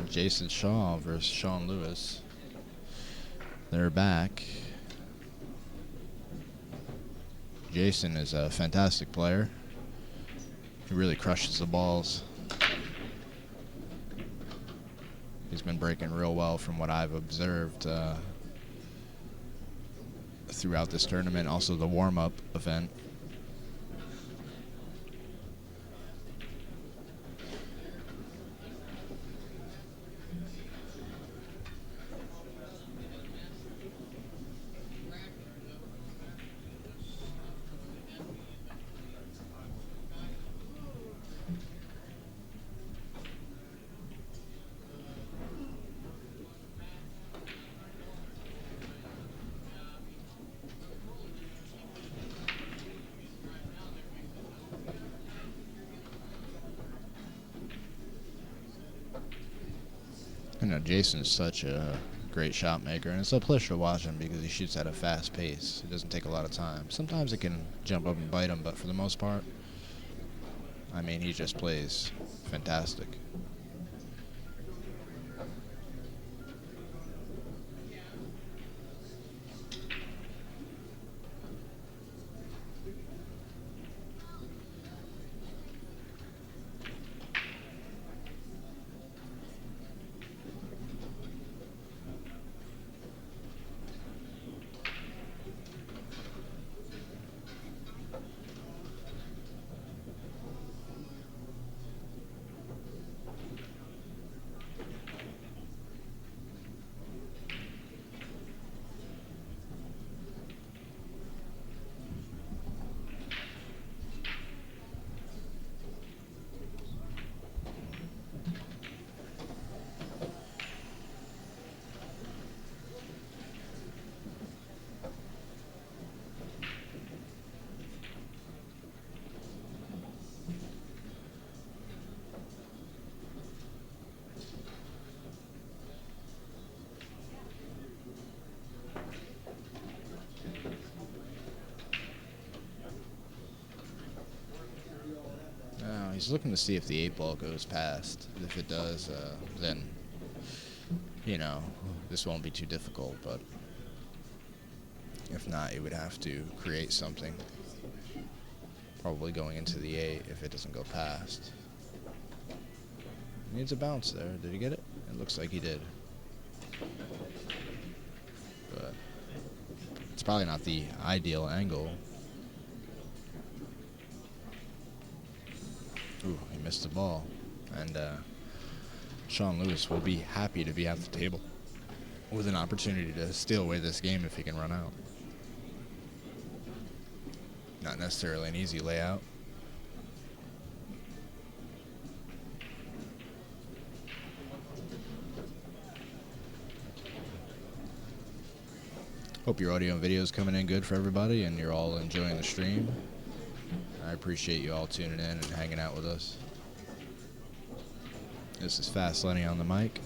Jason Shaw versus Sean Lewis. They're back. Jayson is a fantastic player. He really crushes the balls. He's been breaking real well from what I've observed throughout this tournament, also the warm-up event. You know, Jason's such a great shot maker, and it's a pleasure to watch him because he shoots at a fast pace. It doesn't take a lot of time. Sometimes it can jump up and bite him, but for the most part, I mean, he just plays fantastic. Now, he's looking to see if the 8-ball goes past. If it does, then, you know, this won't be too difficult, but if not, he would have to create something. Probably going into the 8 if it doesn't go past. He needs a bounce there. Did he get it? It looks like he did. But it's probably not the ideal angle. Ooh, he missed the ball. And Sean Lewis will be happy to be at the table with an opportunity to steal away this game if he can run out. Not necessarily an easy layout. Hope your audio and video is coming in good for everybody and you're all enjoying the stream. I appreciate you all tuning in and hanging out with us. This is Fast Lenny on the mic.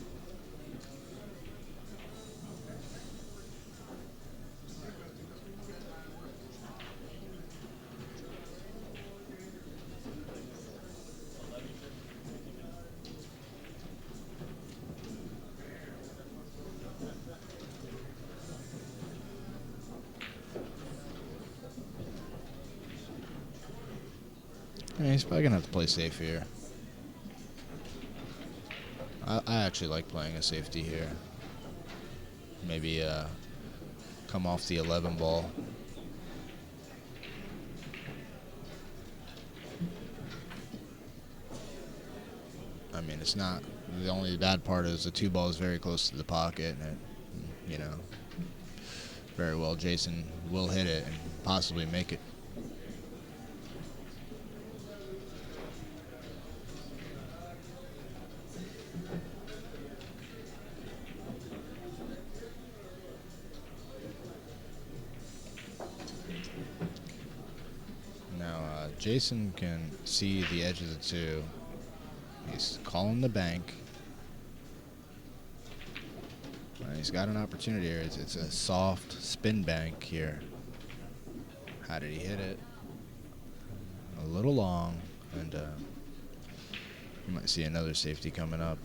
He's probably going to have to play safe here. I actually like playing a safety here. Maybe come off the 11 ball. I mean, it's not... The only bad part is the 2 ball is very close to the pocket. And, you know, very well Jayson will hit it and possibly make it. Jayson can see the edge of the 2. He's calling the bank. And he's got an opportunity here. It's a soft spin bank here. How did he hit it? A little long, and you might see another safety coming up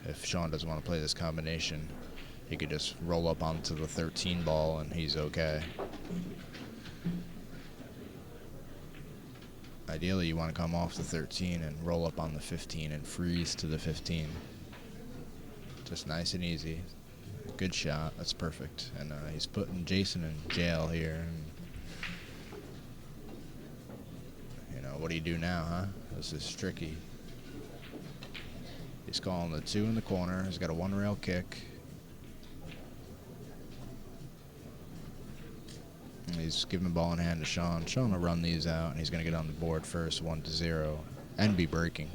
if Sean doesn't want to play this combination, he could just roll up onto the 13 ball and he's okay. Ideally, you want to come off the 13 and roll up on the 15 and freeze to the 15. Just nice and easy. Good shot. That's perfect. And he's putting Jayson in jail here. And, you know, what do you do now, huh? This is tricky. He's calling the 2 in the corner. He's got a 1-rail kick. And he's giving the ball in hand to Sean. Sean will run these out, and he's going to get on the board first, 1-0, and be breaking.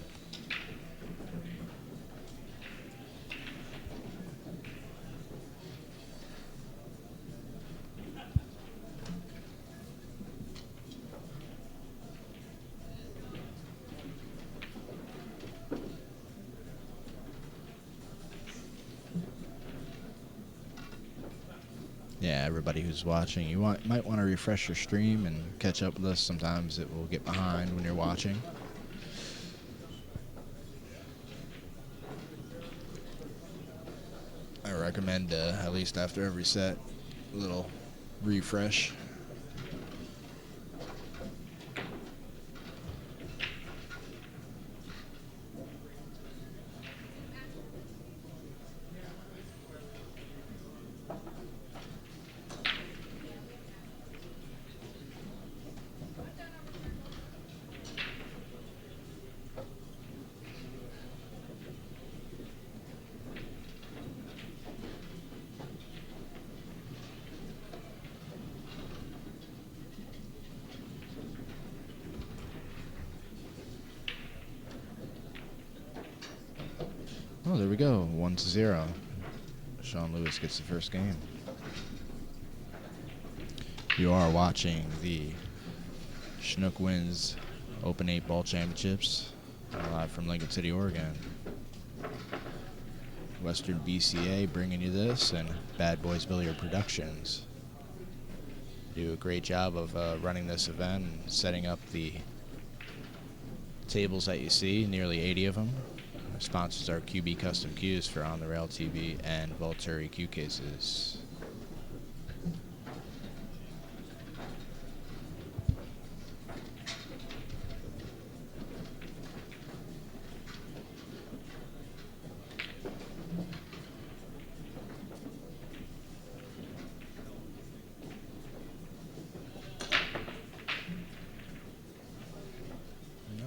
Yeah, everybody who's watching, you might want to refresh your stream and catch up with us. Sometimes it will get behind when you're watching. I recommend, at least after every set, a little refresh. Oh, there we go. 1-0. Sean Lewis gets the first game. You are watching the Chinook Wins Open 8-Ball Championships live from Lincoln City, Oregon. Western BCA bringing you this, and Bad Boys Billiard Productions do a great job of running this event and setting up the tables that you see, nearly 80 of them. Our sponsors are QB Custom Cues for On the Rail TV and Volturi Cue Cases.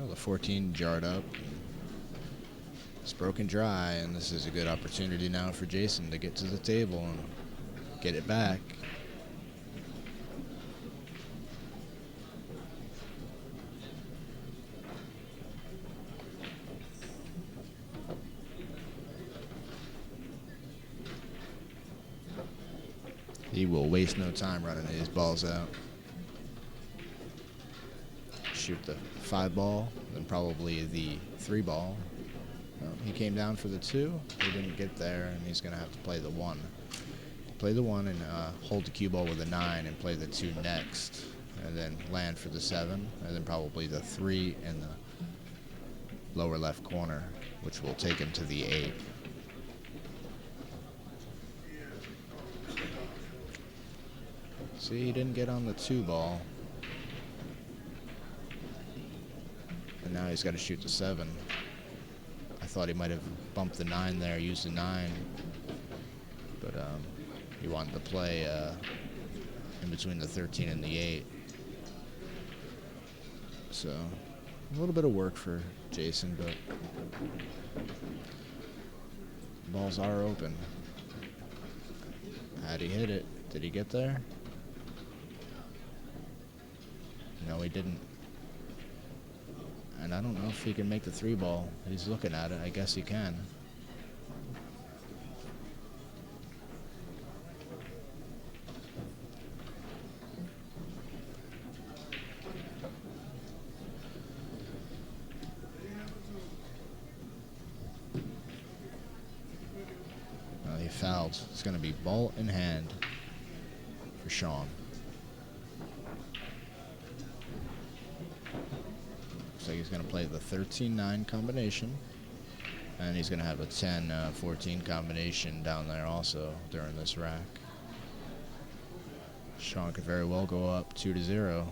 The 14 jarred up. It's broken dry, and this is a good opportunity now for Jayson to get to the table and get it back. He will waste no time running these balls out. Shoot the 5 ball, then probably the 3 ball. He came down for the 2. He didn't get there, and he's going to have to play the 1. Play the 1 and hold the cue ball with a 9 and play the 2 next. And then land for the 7, and then probably the 3 in the lower left corner, which will take him to the 8. See, he didn't get on the 2 ball. And now he's got to shoot the 7. I thought he might have bumped the 9 there, used the 9. But he wanted to play in between the 13 and the 8. So, a little bit of work for Jayson, but balls are open. How'd he hit it? Did he get there? No, he didn't. And I don't know if he can make the 3 ball. He's looking at it. I guess he can. Well, he fouled. It's going to be ball in hand for Sean. Looks like he's going to play the 13-9 combination. And he's going to have a 10-14 combination down there also during this rack. Sean could very well go up 2-0.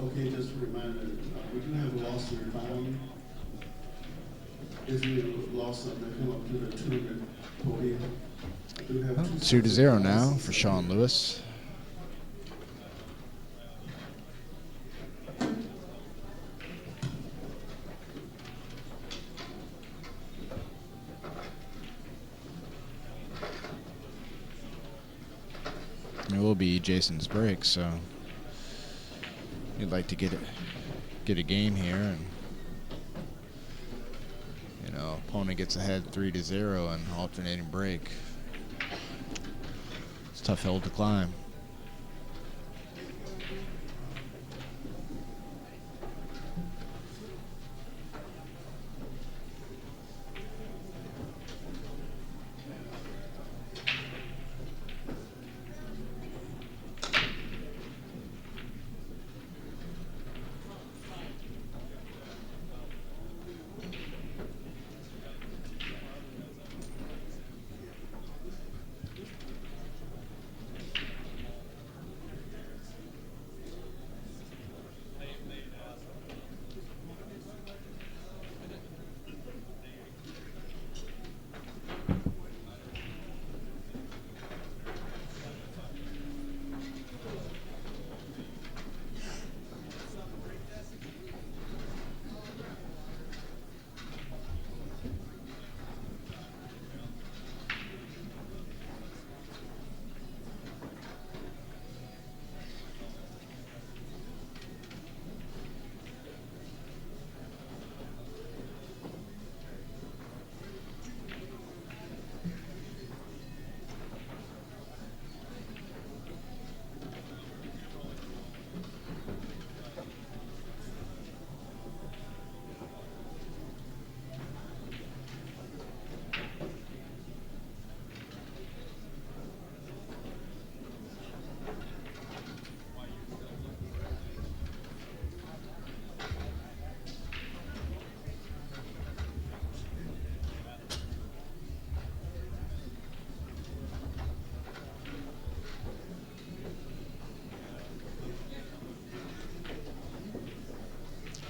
Okay, just a reminder, we do have a loss in found. Is there a loss that come up to the tournament podium? I do have 2-0 now for Sean Lewis. It will be Jayson's break, so he'd like to get a game here, and opponent gets ahead 3-0 and alternating break. It's a tough hill to climb.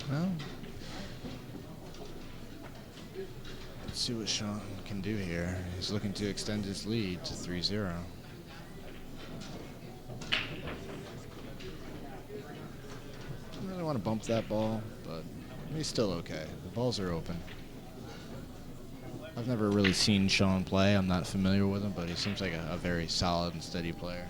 Well, let's see what Sean can do here. He's looking to extend his lead to 3-0. Don't really want to bump that ball, but he's still okay. The balls are open. I've never really seen Sean play. I'm not familiar with him, but he seems like a very solid and steady player.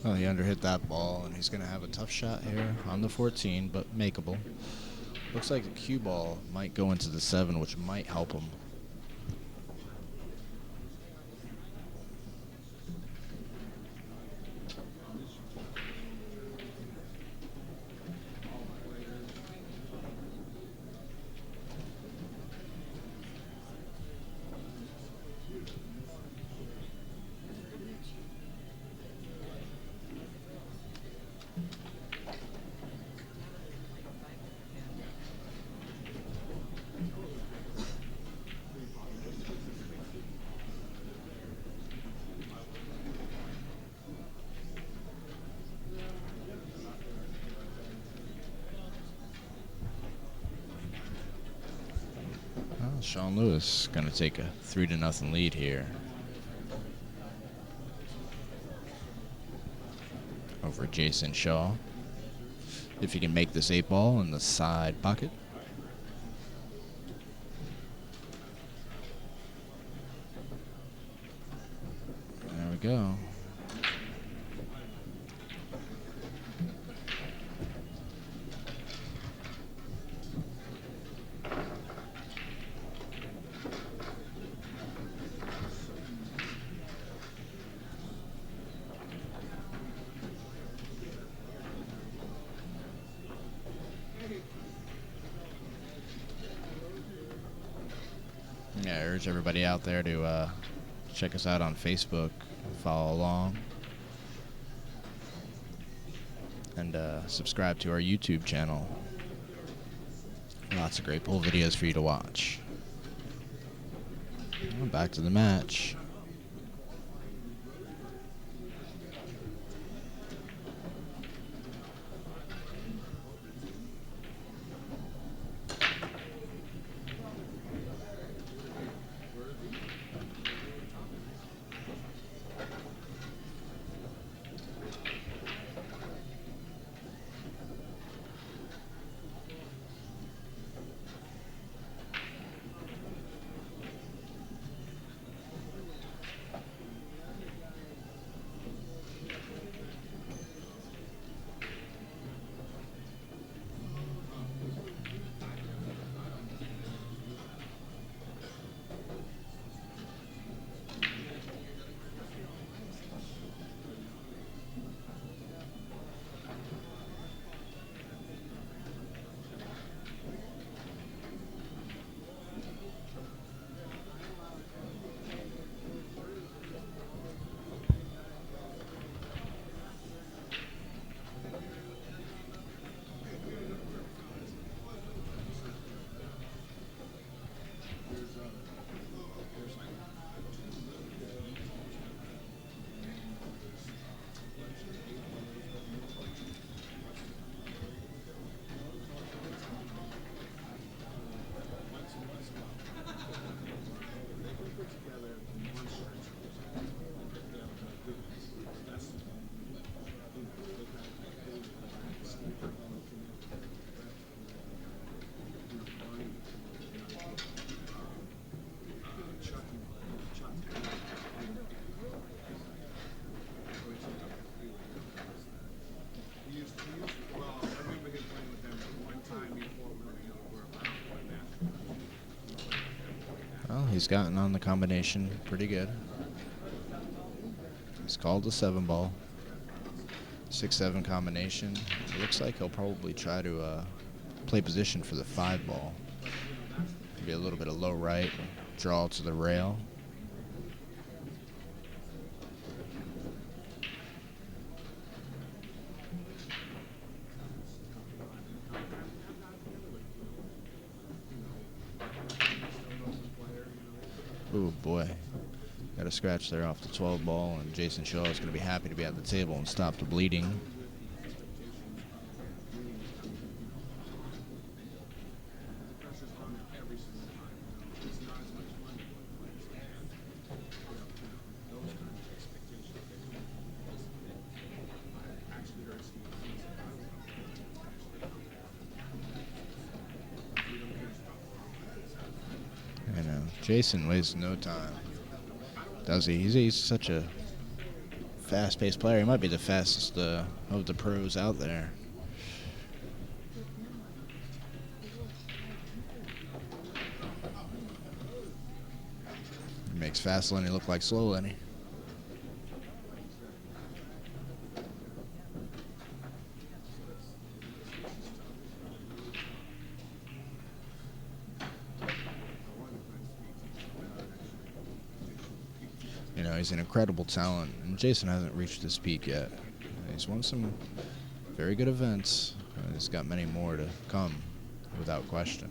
Well, he underhit that ball, and he's going to have a tough shot here on the 14, but makeable. Looks like the cue ball might go into the 7, which might help him. Well, Sean Lewis going to take a 3-0 lead here over Jayson Shaw. If he can make this 8 ball in the side pocket. There we go. Yeah, I urge everybody out there to check us out on Facebook, follow along, and subscribe to our YouTube channel. Lots of great pool videos for you to watch. Well, back to the match. Well, he's gotten on the combination pretty good. He's called the 7 ball. 6-7 combination. It looks like he'll probably try to play position for the 5 ball. Maybe a little bit of low right, draw to the rail. Oh boy. Got a scratch there off the 12 ball, and Jayson Shaw is going to be happy to be at the table and stop the bleeding. I know. Jayson wastes no time, does he? He's such a fast-paced player. He might be the fastest of the pros out there. He makes fast Lenny look like slow Lenny. You know, he's an incredible talent, and Jayson hasn't reached his peak yet. He's won some very good events. He's got many more to come, without question.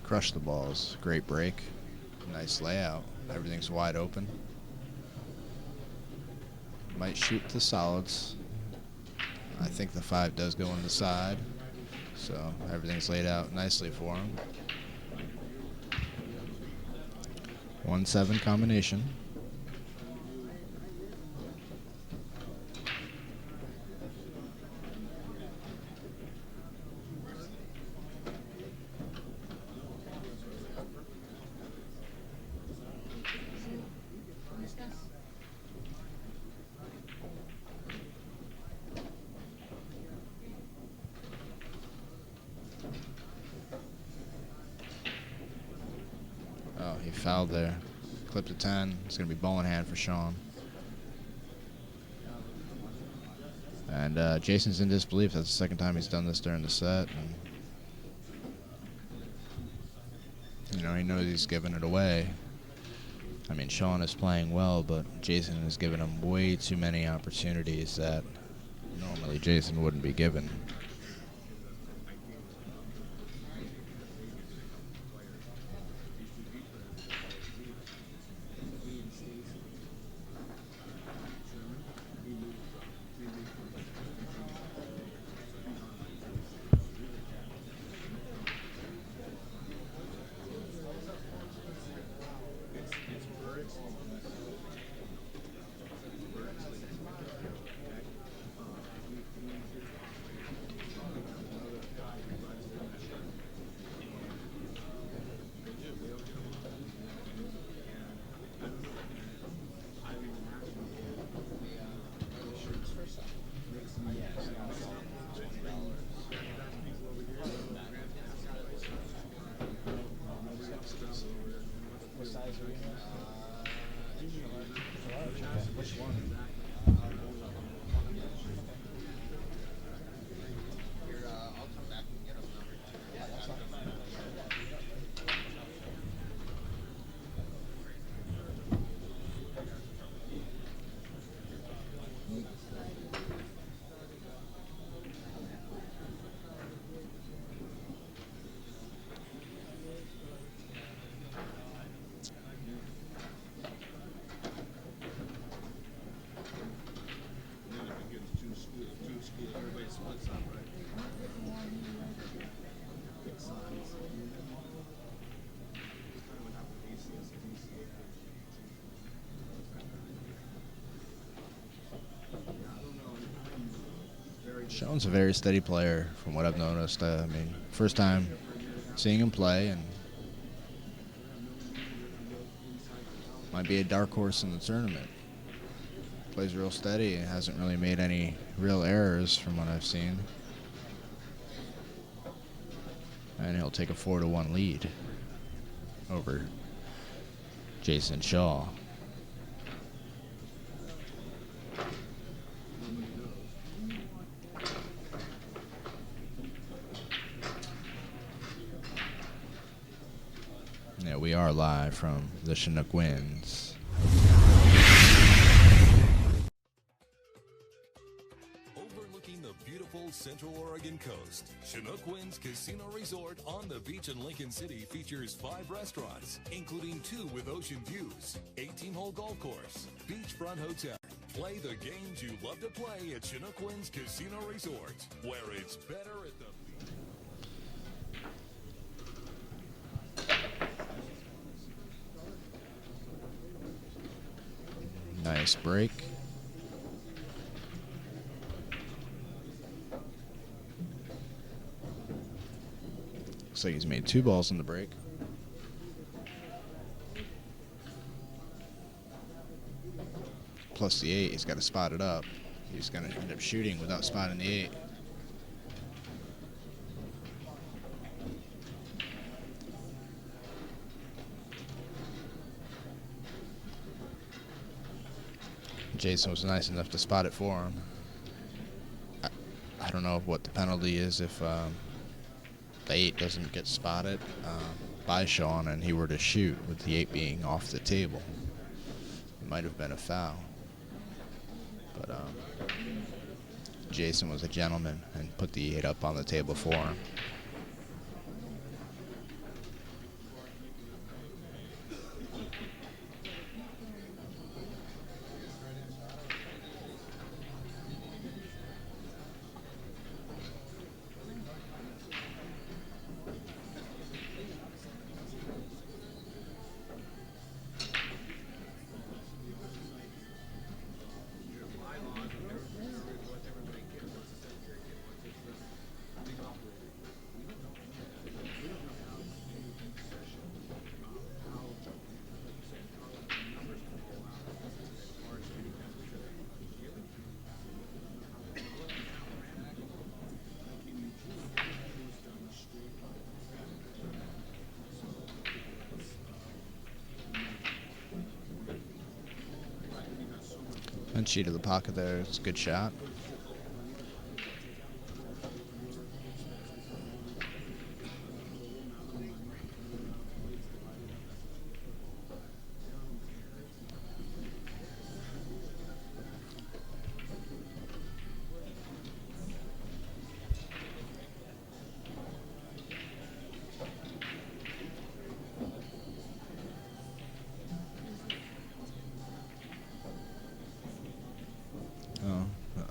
Crush the balls. Great break. Nice layout. Everything's wide open. Might shoot the solids. I think the 5 does go on the side. So everything's laid out nicely for him. 1-7 combination. Oh, he fouled there. Clipped to 10. It's going to be ball in hand for Sean. And Jayson's in disbelief. That's the second time he's done this during the set. And, you know, he knows he's giving it away. I mean, Sean is playing well, but Jayson is giving him way too many opportunities that normally Jayson wouldn't be given. Sean's a very steady player from what I've noticed. I mean, first time seeing him play, and might be a dark horse in the tournament. Plays real steady and hasn't really made any real errors from what I've seen. And he'll take a 4-1 lead. over Jayson Shaw. Yeah, we are live from the Chinook Winds. Overlooking the beautiful Central Oregon coast, Chinook Winds Casino Resort on the beach in Lincoln City features 5 restaurants, including 2 with ocean views, 18-hole golf course, beachfront hotel. Play the games you love to play at Chinook Winds Casino Resort, where it's better at the Nice break. Looks like he's made 2 balls in the break. Plus the 8, he's got to spot it up. He's going to end up shooting without spotting the 8. Jayson was nice enough to spot it for him. I don't know what the penalty is if the 8 doesn't get spotted by Sean and he were to shoot with the 8 being off the table. It might have been a foul. But Jayson was a gentleman and put the 8 up on the table for him. And sheet of the pocket there. It's a good shot.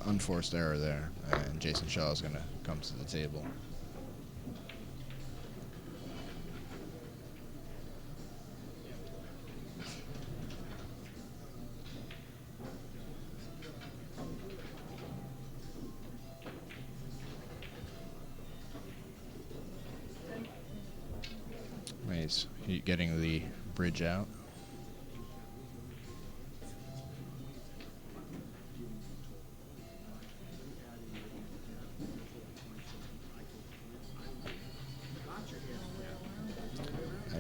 Unforced error there, and Jayson Shaw is going to come to the table. He's getting the bridge out.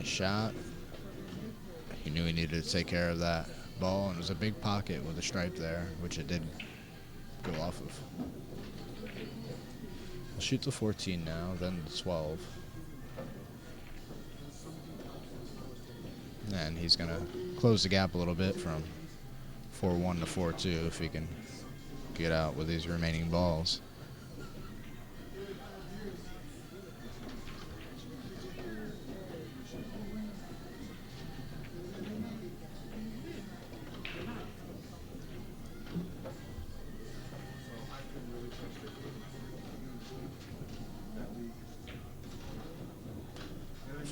Shot. He knew he needed to take care of that ball, and it was a big pocket with a stripe there, which it did go off of. We'll shoot the 14 now, then the 12. And he's going to close the gap a little bit from 4-1 to 4-2 if he can get out with these remaining balls.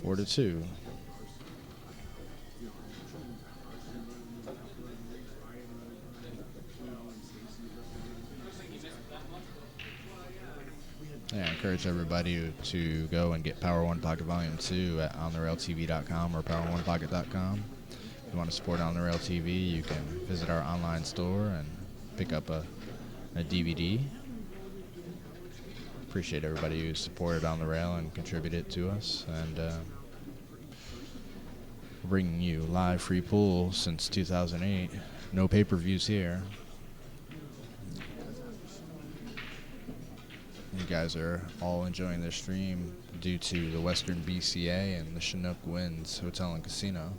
Four to 2. Yeah, I encourage everybody to go and get Power One Pocket Volume 2 at ontherailtv.com or power1pocket.com. If you want to support On the Rail TV, you can visit our online store and pick up a DVD. Appreciate everybody who supported On the Rail and contributed to us. And Bringing you live free pool since 2008. No pay-per-views here. You guys are all enjoying this stream due to the Western BCA and the Chinook Winds Hotel and Casino.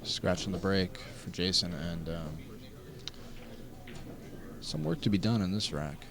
Scratching the brake for Jayson, and some work to be done in this rack.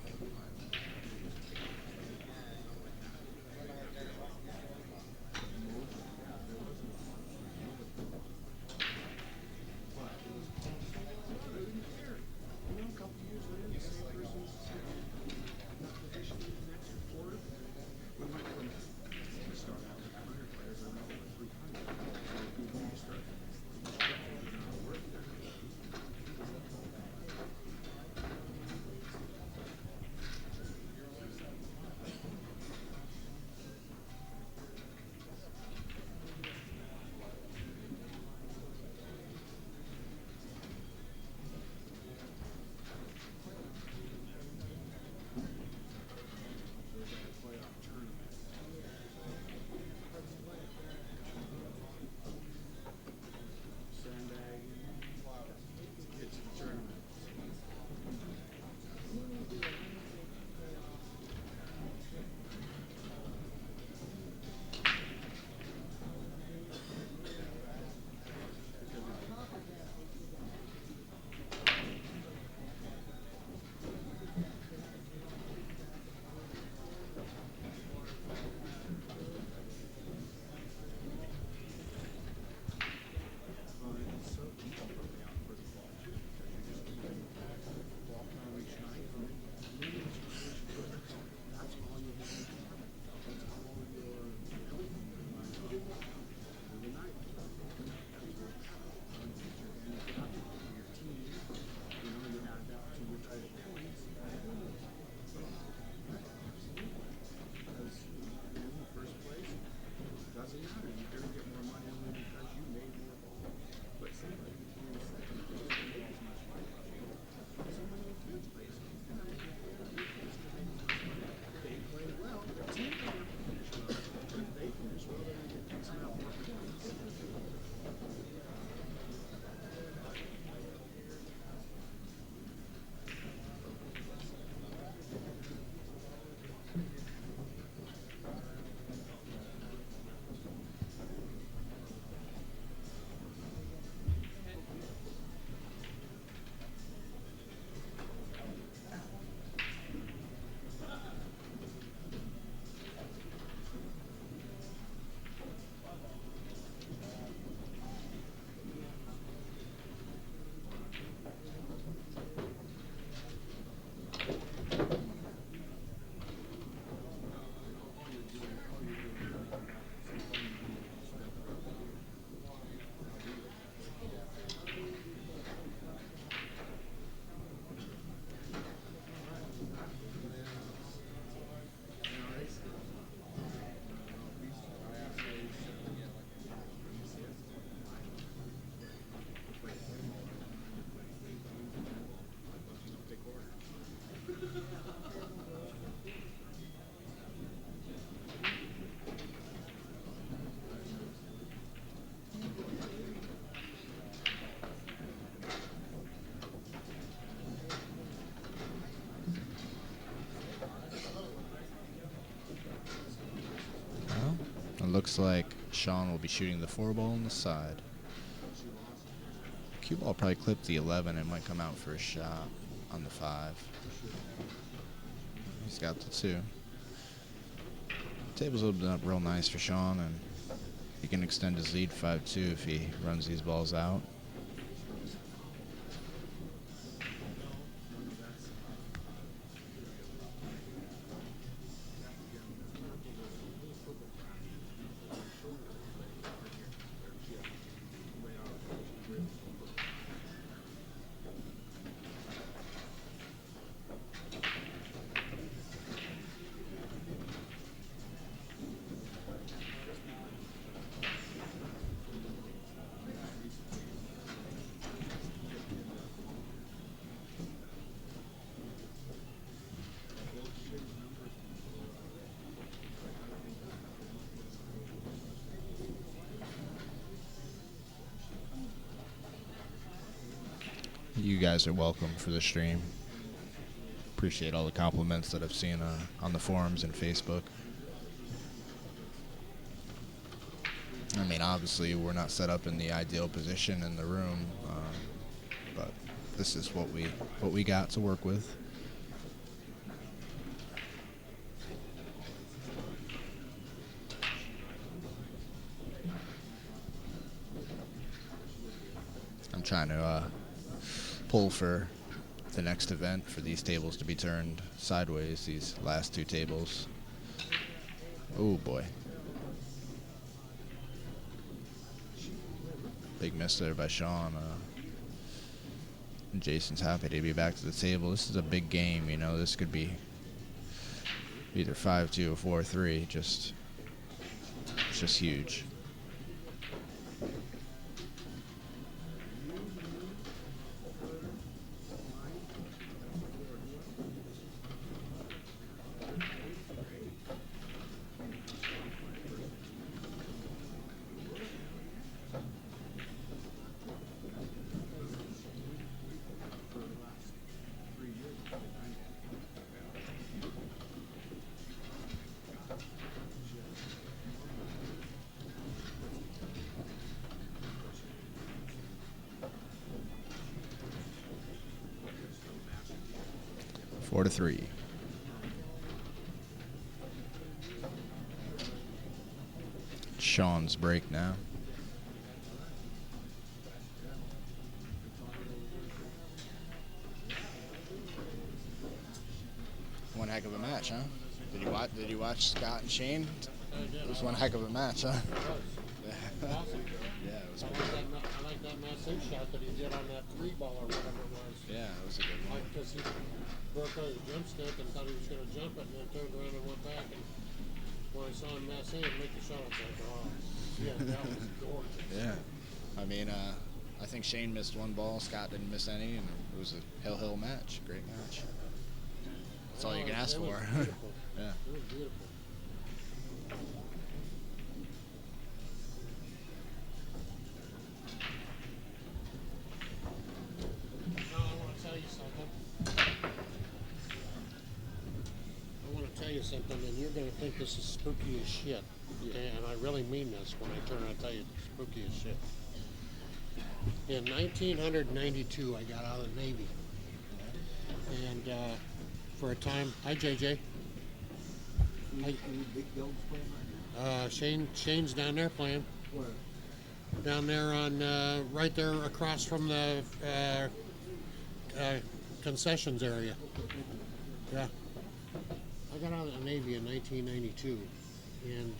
It looks like Sean will be shooting the 4-ball on the side. Cue ball probably clipped the 11 and might come out for a shot on the 5. He's got the 2. Table's opened up real nice for Sean, and he can extend his lead 5-2 if he runs these balls out. you guys are welcome for the stream. Appreciate all the compliments that I've seen on the forums and Facebook. I mean, obviously, we're not set up in the ideal position in the room, but this is what we got to work with. I'm trying to pull for the next event for these tables to be turned sideways, these last two tables. Oh boy. Big miss there by Sean. Jason's happy to be back to the table. This is a big game, you know. This could be either 5-2 or 4-3. It's just huge. Four to 3. Sean's break now. One heck of a match, huh? Did you watch Scott and Shane? It was one heck of a match, huh? Awesome. Yeah, it was I like that massive shot that he did on that 3-ball or whatever it was. Yeah, it was a good one. Because he broke out his jump stick and thought he was going to jump it, and then turned around and went back. And when I saw him mass in make the shot, I was like, oh, yeah, that was gorgeous. Yeah. I mean, I think Shane missed one ball, Scott didn't miss any, and it was a hill match. Great match. That's all you can ask for. Beautiful. Yeah. It was beautiful. Now, I want to tell you something. And you're going to think this is spooky as shit. Okay? And I really mean this when I turn around and tell you it's spooky as shit. In 1992, I got out of the Navy. And for a time, hi JJ. Shane's down there playing. Where? Down there on, right there across from the concessions area. Yeah. I got out of the Navy in 1992 and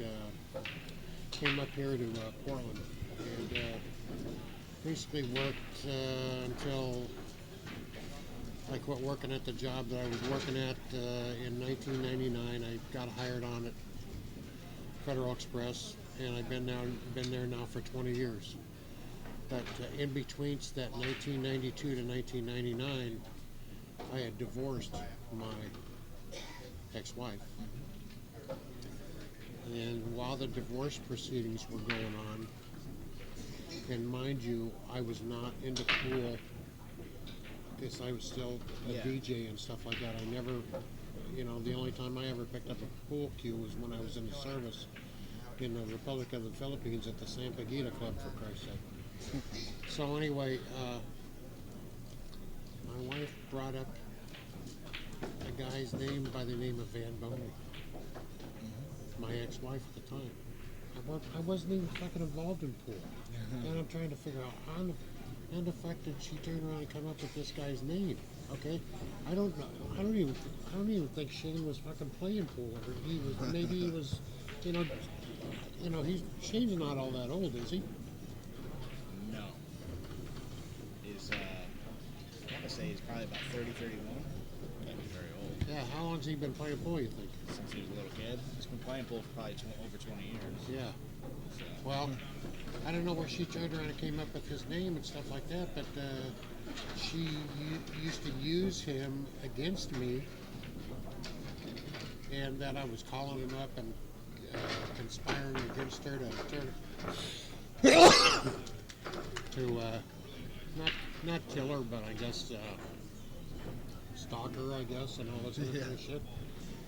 came up here to Portland and basically worked until I quit working at the job that I was working at in 1999. I got hired on at Federal Express, and I've been there now for 20 years. But in between that 1992 to 1999, I had divorced my ex-wife. And while the divorce proceedings were going on, and mind you, I was not into pool because I was still a DJ and stuff like that. I never, the only time I ever picked up a pool cue was when I was in the service in the Republic of the Philippines at the Sampaguita Club, for Christ's sake. So anyway, my wife brought up a guy's name by the name of Van Boney, my ex-wife at the time. I wasn't even fucking involved in pool. And I'm trying to figure out how the fuck did she turn around and come up with this guy's name? Okay, I don't know. I don't even think Shane was fucking playing pool. Or he was. Maybe he was. Shane's not all that old, is he? No. He's, I want to say he's probably about 30, 31. Can't be very old. Yeah. How long's he been playing pool? You think? Since he was a little kid. He's been playing pool for probably over 20 years. Yeah. So. Well, I don't know where she turned around and came up with his name and stuff like that, but she used to use him against me, and that I was calling him up and conspiring against her to not killer, but I guess stalker, I guess, and all this other kind of shit.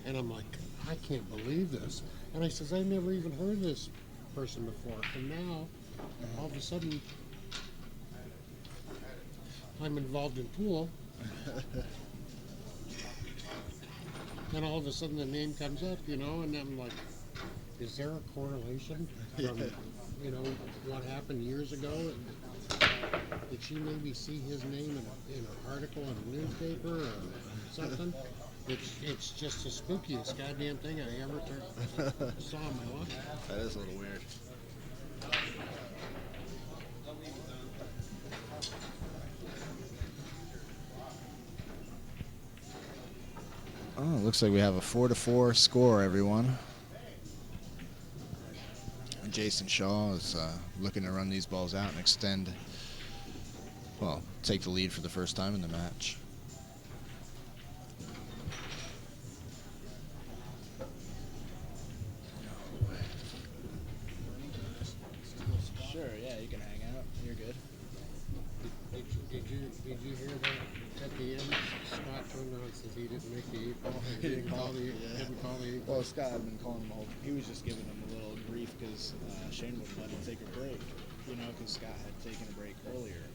And I'm like, I can't believe this. And I says, I've never even heard of this person before. And now, all of a sudden, I'm involved in pool. And all of a sudden the name comes up, and I'm like, is there a correlation from, what happened years ago? Did she maybe see his name in an article in a newspaper or something? It's just the spookiest goddamn thing I ever saw in my life. That is a little weird. Oh, looks like we have a 4-4 score, everyone. Jayson Shaw is looking to run these balls out and extend, well, take the lead for the first time in the match. Sure, yeah, you can hang out. You're good. Did you hear that at the end? Scott turned around and says he didn't make the 8 ball. He didn't call the 8 ball. Well, Scott had been calling him all. He was just giving him a little grief because Shane wouldn't let him take a break. Because Scott had taken a break earlier,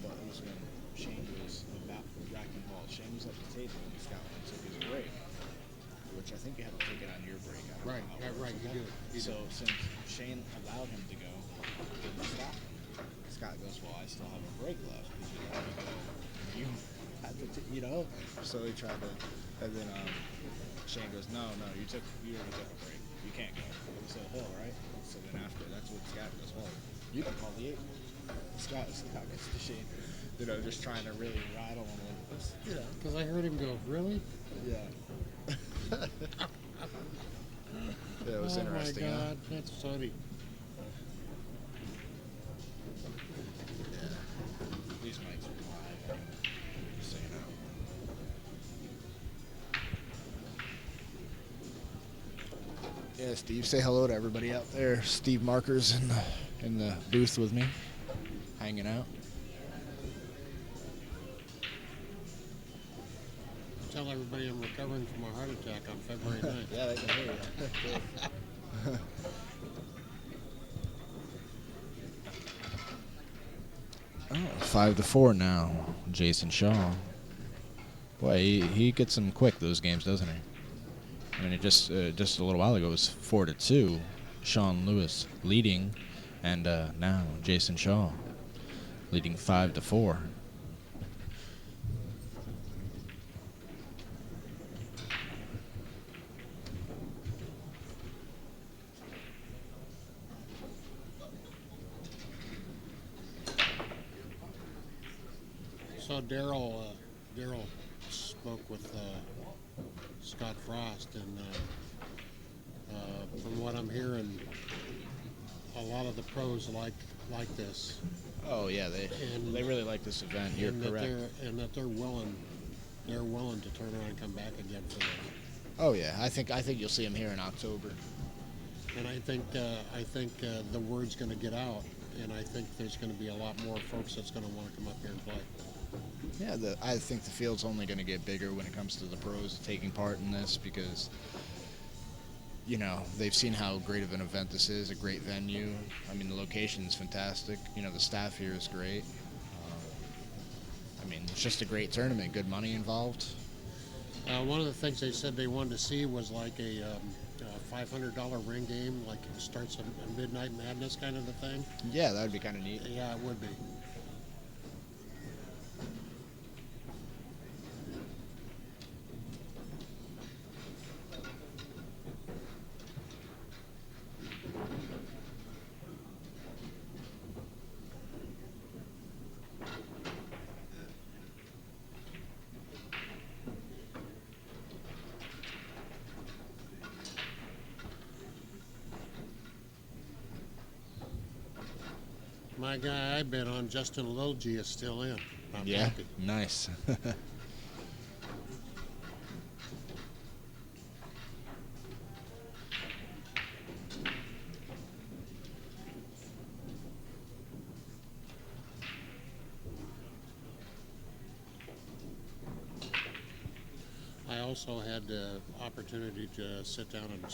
but it was when Shane was about racking balls. Shane was at the table and Scott went and took his break, which I think you have to take it on your break. Right, you do. So since Shane allowed him to go, he didn't stop him. Scott goes, well, I still have a break left because you had to go. You had to, So he tried to, and then Shane goes, no, you already took a break. You can't go. It was a hill, right? So then after, that's what Scott goes, well, you can call the 8. Scott gets to Shane, just trying to really rattle him with this. Because I heard him go, really? Yeah. Yeah, it was interesting. Oh my God, that's funny. These mics are live, just so you know. Yeah, Steve, say hello to everybody out there. Steve Marker's in the booth with me, hanging out. Tell everybody I'm recovering from a heart attack on February 9th. Yeah, they can hear you. Oh, 5-4 now, Jayson Shaw. Boy, he gets them quick, those games, doesn't he? I mean, it just a little while ago it was 4-2. Sean Lewis leading, and now Jayson Shaw leading 5-4. So Daryl spoke with Scott Frost, and from what I'm hearing, a lot lot of the pros like this. Oh yeah, they really like this event. You're correct. That they're willing to turn around and come back again for this. Oh yeah, I think you'll see them here in October. And I think the word's going to get out, and I think there's going to be a lot more folks that's going to want to come up here and play. Yeah, I think the field's only going to get bigger when it comes to the pros taking part in this because, you know, they've seen how great of an event this is, a great venue. I mean, the location's fantastic. You know, the staff here is great. I mean, it's just a great tournament, good money involved. One of the things they said they wanted to see was like a $500 ring game, like it starts a Midnight Madness kind of a thing. Yeah, that would be kind of neat. Yeah, it would be. My guy I bet on, Justin Littlegy, is still in. I'm happy. Nice. also had the opportunity to sit down and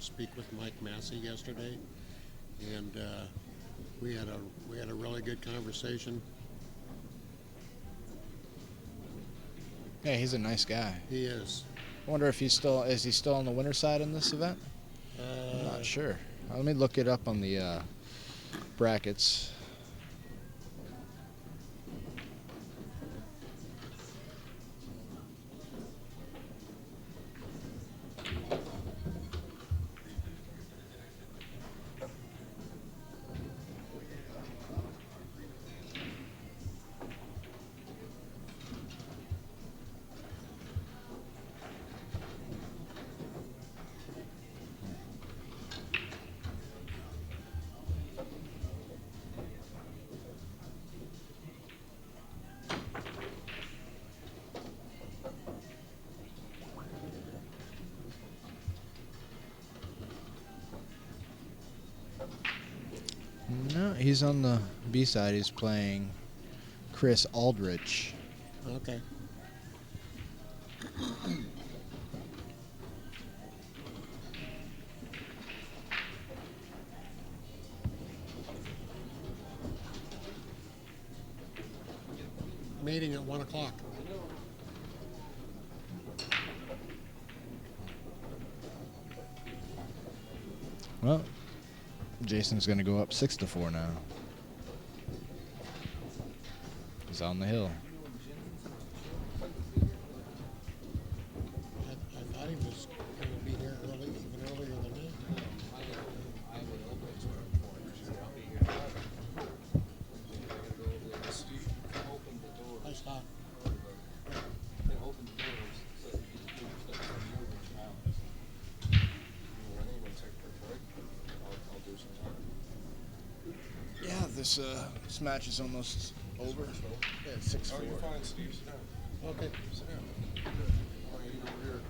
speak with Mike Massey yesterday, and we had a really good conversation. Yeah, he's a nice guy. He is. I wonder if is he still on the winner side in this event? I'm not sure. Let me look it up on the brackets. No, he's on the B side. He's playing Chris Aldrich. Okay. Meeting at 1 o'clock. Well, Jason's going to go up 6-4 now. He's on the hill. I thought he was going to be here even earlier than that. I thought. Yeah, this match is almost over. Yeah, 6-4. Oh, you're fine, Steve. Sit down. Okay. Sit down. Why are you over here?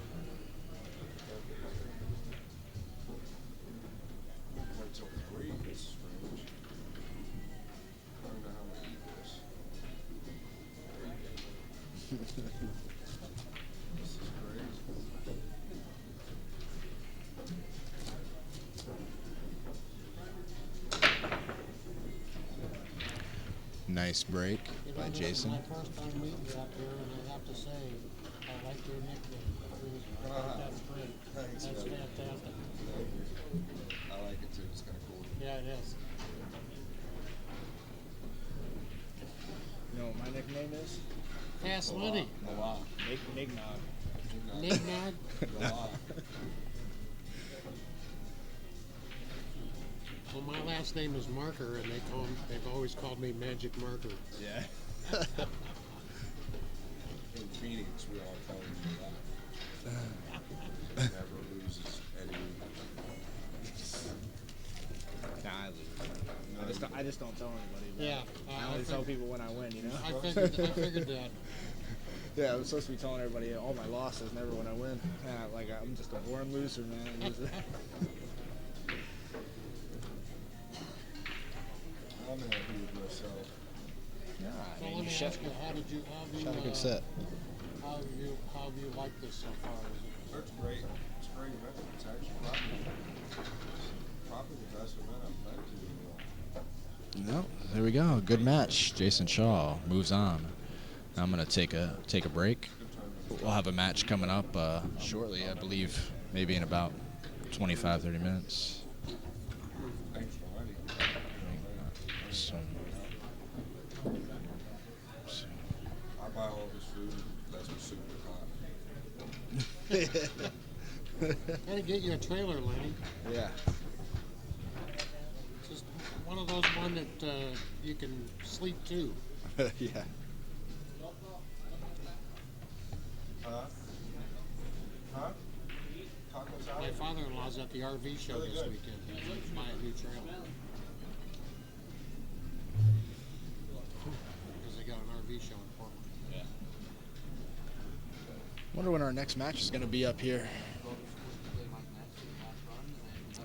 Wait till 3. It's strange. I don't know how to eat this. This is crazy. Nice break You know, by this is Jayson. my first time meeting you up here, and I have to say, I like your nickname. That's great. Thanks, That's man. fantastic. Thank you. I like it too. It's kind of cool. Yeah, it is. You know what my nickname is? Pass Lenny. Noah. Nignog. Nignog. Noah. Well, my last name is Marker, and they've always called me Magic Marker. Yeah. In Phoenix, we all call him that. Never loses any. Nah, I lose. I just don't tell anybody. Yeah. I only tell people when I win, you know? I figured that. Yeah, I'm supposed to be telling everybody all my losses, never when I win. Yeah, like I'm just a born loser, man. I'm happy with myself. Yeah, So let me ask you, how have Shot a good set. how have you liked this so far? It's great. It's a great event. It's actually probably the best event I've been to in a while. No, there we go. Good match. Jayson Shaw moves on. I'm gonna take a break. We'll have a match coming up shortly, I believe, maybe in about 25-30 minutes. Thanks for letting me. So, I buy all this food. That's what's super hot. Gotta get you a trailer, Lenny. Yeah. Just one of those that you can sleep to. yeah. Huh? Huh? Tacos My out? father-in-law's at the RV show Really this good. weekend. He's buying a new trailer. Because they got an RV show in Portland. Wonder when our next match is gonna be up here.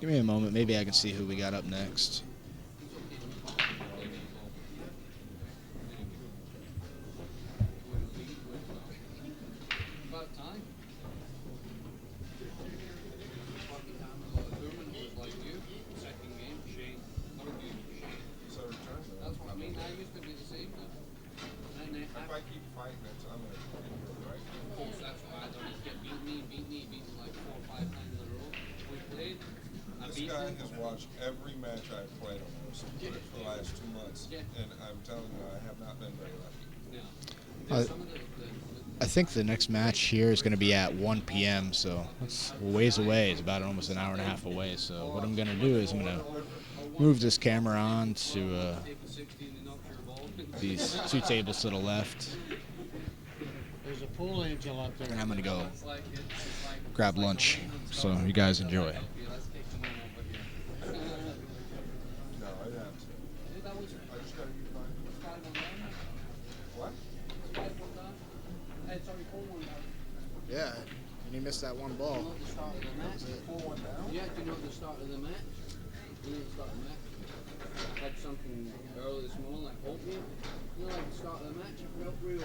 Give me a moment. Maybe I can see who we got up next. About time. This guy has watched every match I've played almost for the last 2 months, and I'm telling you, I have not been very lucky. I think the next match here is going to be at 1 p.m., so it's a ways away. It's about almost an hour and a half away. So what I'm going to do is I'm going to move this camera on to these two tables to the left, There's a pool angel up there. and I'm going to go grab lunch. So you guys enjoy. No, I'd have to. I just gotta eat mine. What? Yeah, and he missed that one ball. Pull one down? Yeah, do you know at the start of the match? You know the start of the match? I had something early this morning, like oatmeal. You know, like the start of the match, it felt real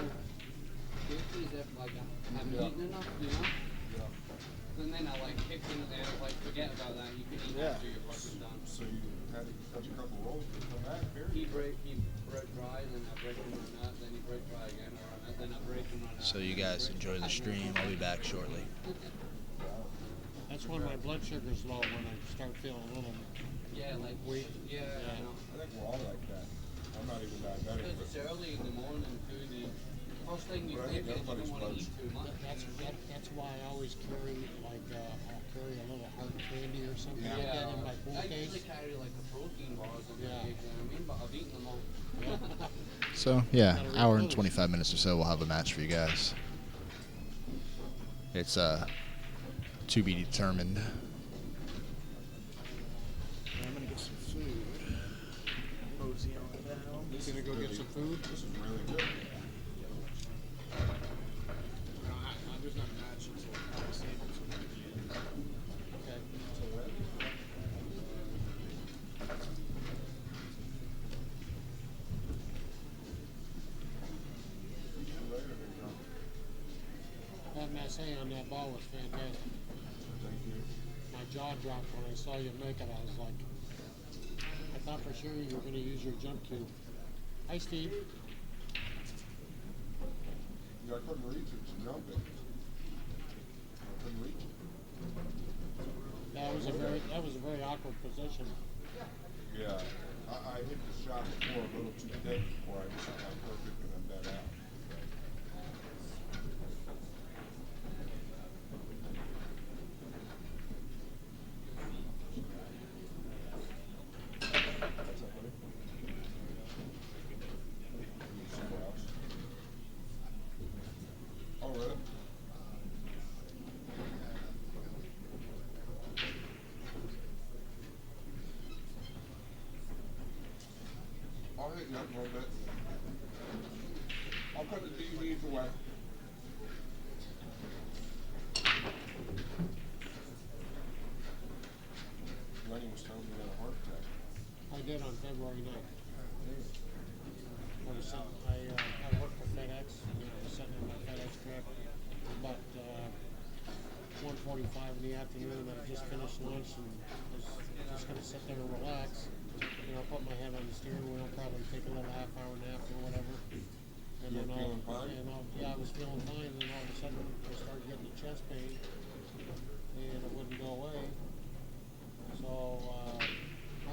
guilty as if like I haven't eaten enough, you know? Yeah. And then I like kicked in there, like forget about that, you can eat after your fucking done. So you had to touch a couple rolls to come back, He period. broke dry, then I break him on that, then he broke dry again, or then I break him on that. So you guys enjoy the stream. I'll be back shortly. That's when my blood sugar's low, when I start feeling a little Yeah, like weak. yeah, I know. I think we're all like that. I'm not even diabetic, Because but it's early in the morning too, the first thing you But I think think is you don't everybody's want to blood's- eat too much. That's why I always carry, like, I'll carry a little hard candy or something like that in my pool I usually case. carry like the protein bars in Yeah. the you know what I mean? But I've eaten them all. So yeah, hour and 25 minutes or so, we'll have a match for you guys. It's to be determined. I'm gonna get some food. Mosey on down. You gonna go get some food? this is really good. There's not a match until Okay. That massé on that ball was fantastic. Thank you. My jaw dropped when I saw you make it. I was like, I thought for sure you were going to use your jump cue. Hi, Steve. Yeah, I couldn't reach it to jump it. I couldn't reach it. That was a very awkward position. Yeah, I hit the shot before a little too thick before I just got perfect and then net out. What's up, buddy? Need somewhere else? Oh, really? I'll hit you up a little bit. I'll cut the DVDs away. Lenny was telling me he had a heart attack. I did on February 9th. I worked for FedEx. I was sitting in my FedEx truck about 1:45 in the afternoon. I just finished lunch and was just going to sit there and relax. Put my head on the steering wheel, probably take a little half-hour nap or whatever. And You were then feeling fine? yeah, I was feeling fine. And then all of a sudden, I started getting a chest pain, and it wouldn't go away. So I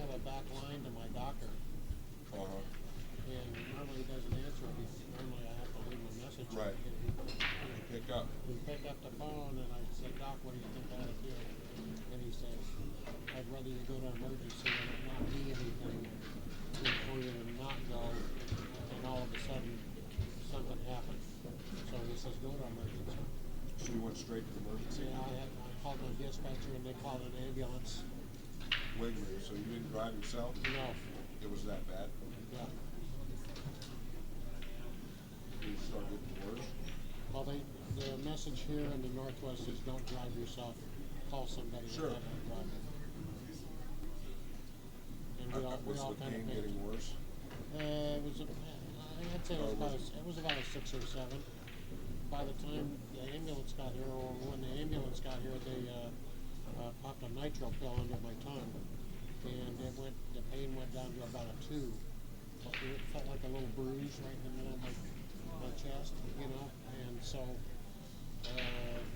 have a back line to my doctor. Uh-huh. And normally he doesn't answer me. Normally I have to leave him a message. Right. Pick up. He picked up the phone and I said, Doc, what do you think I ought to do? And he says, I'd rather you go to emergency and it not be anything than for you to not go and all of a sudden something happened. So he says, go to emergency. So you went straight to emergency? I called my dispatcher and they called an ambulance. Wait a minute, so you didn't drive yourself? No. It was that bad? Yeah. Did you start getting worse? Well, the message here in the Northwest is don't drive yourself. Call somebody. Sure. And have them drive you. And we all Was the kind pain of getting worse? It was. I'd say it was about a 6 or 7. By the time the ambulance got here, or when the ambulance got here, they popped a nitro pill under my tongue, and the pain went down to about a 2. It felt like a little bruise right in the middle of my chest, and so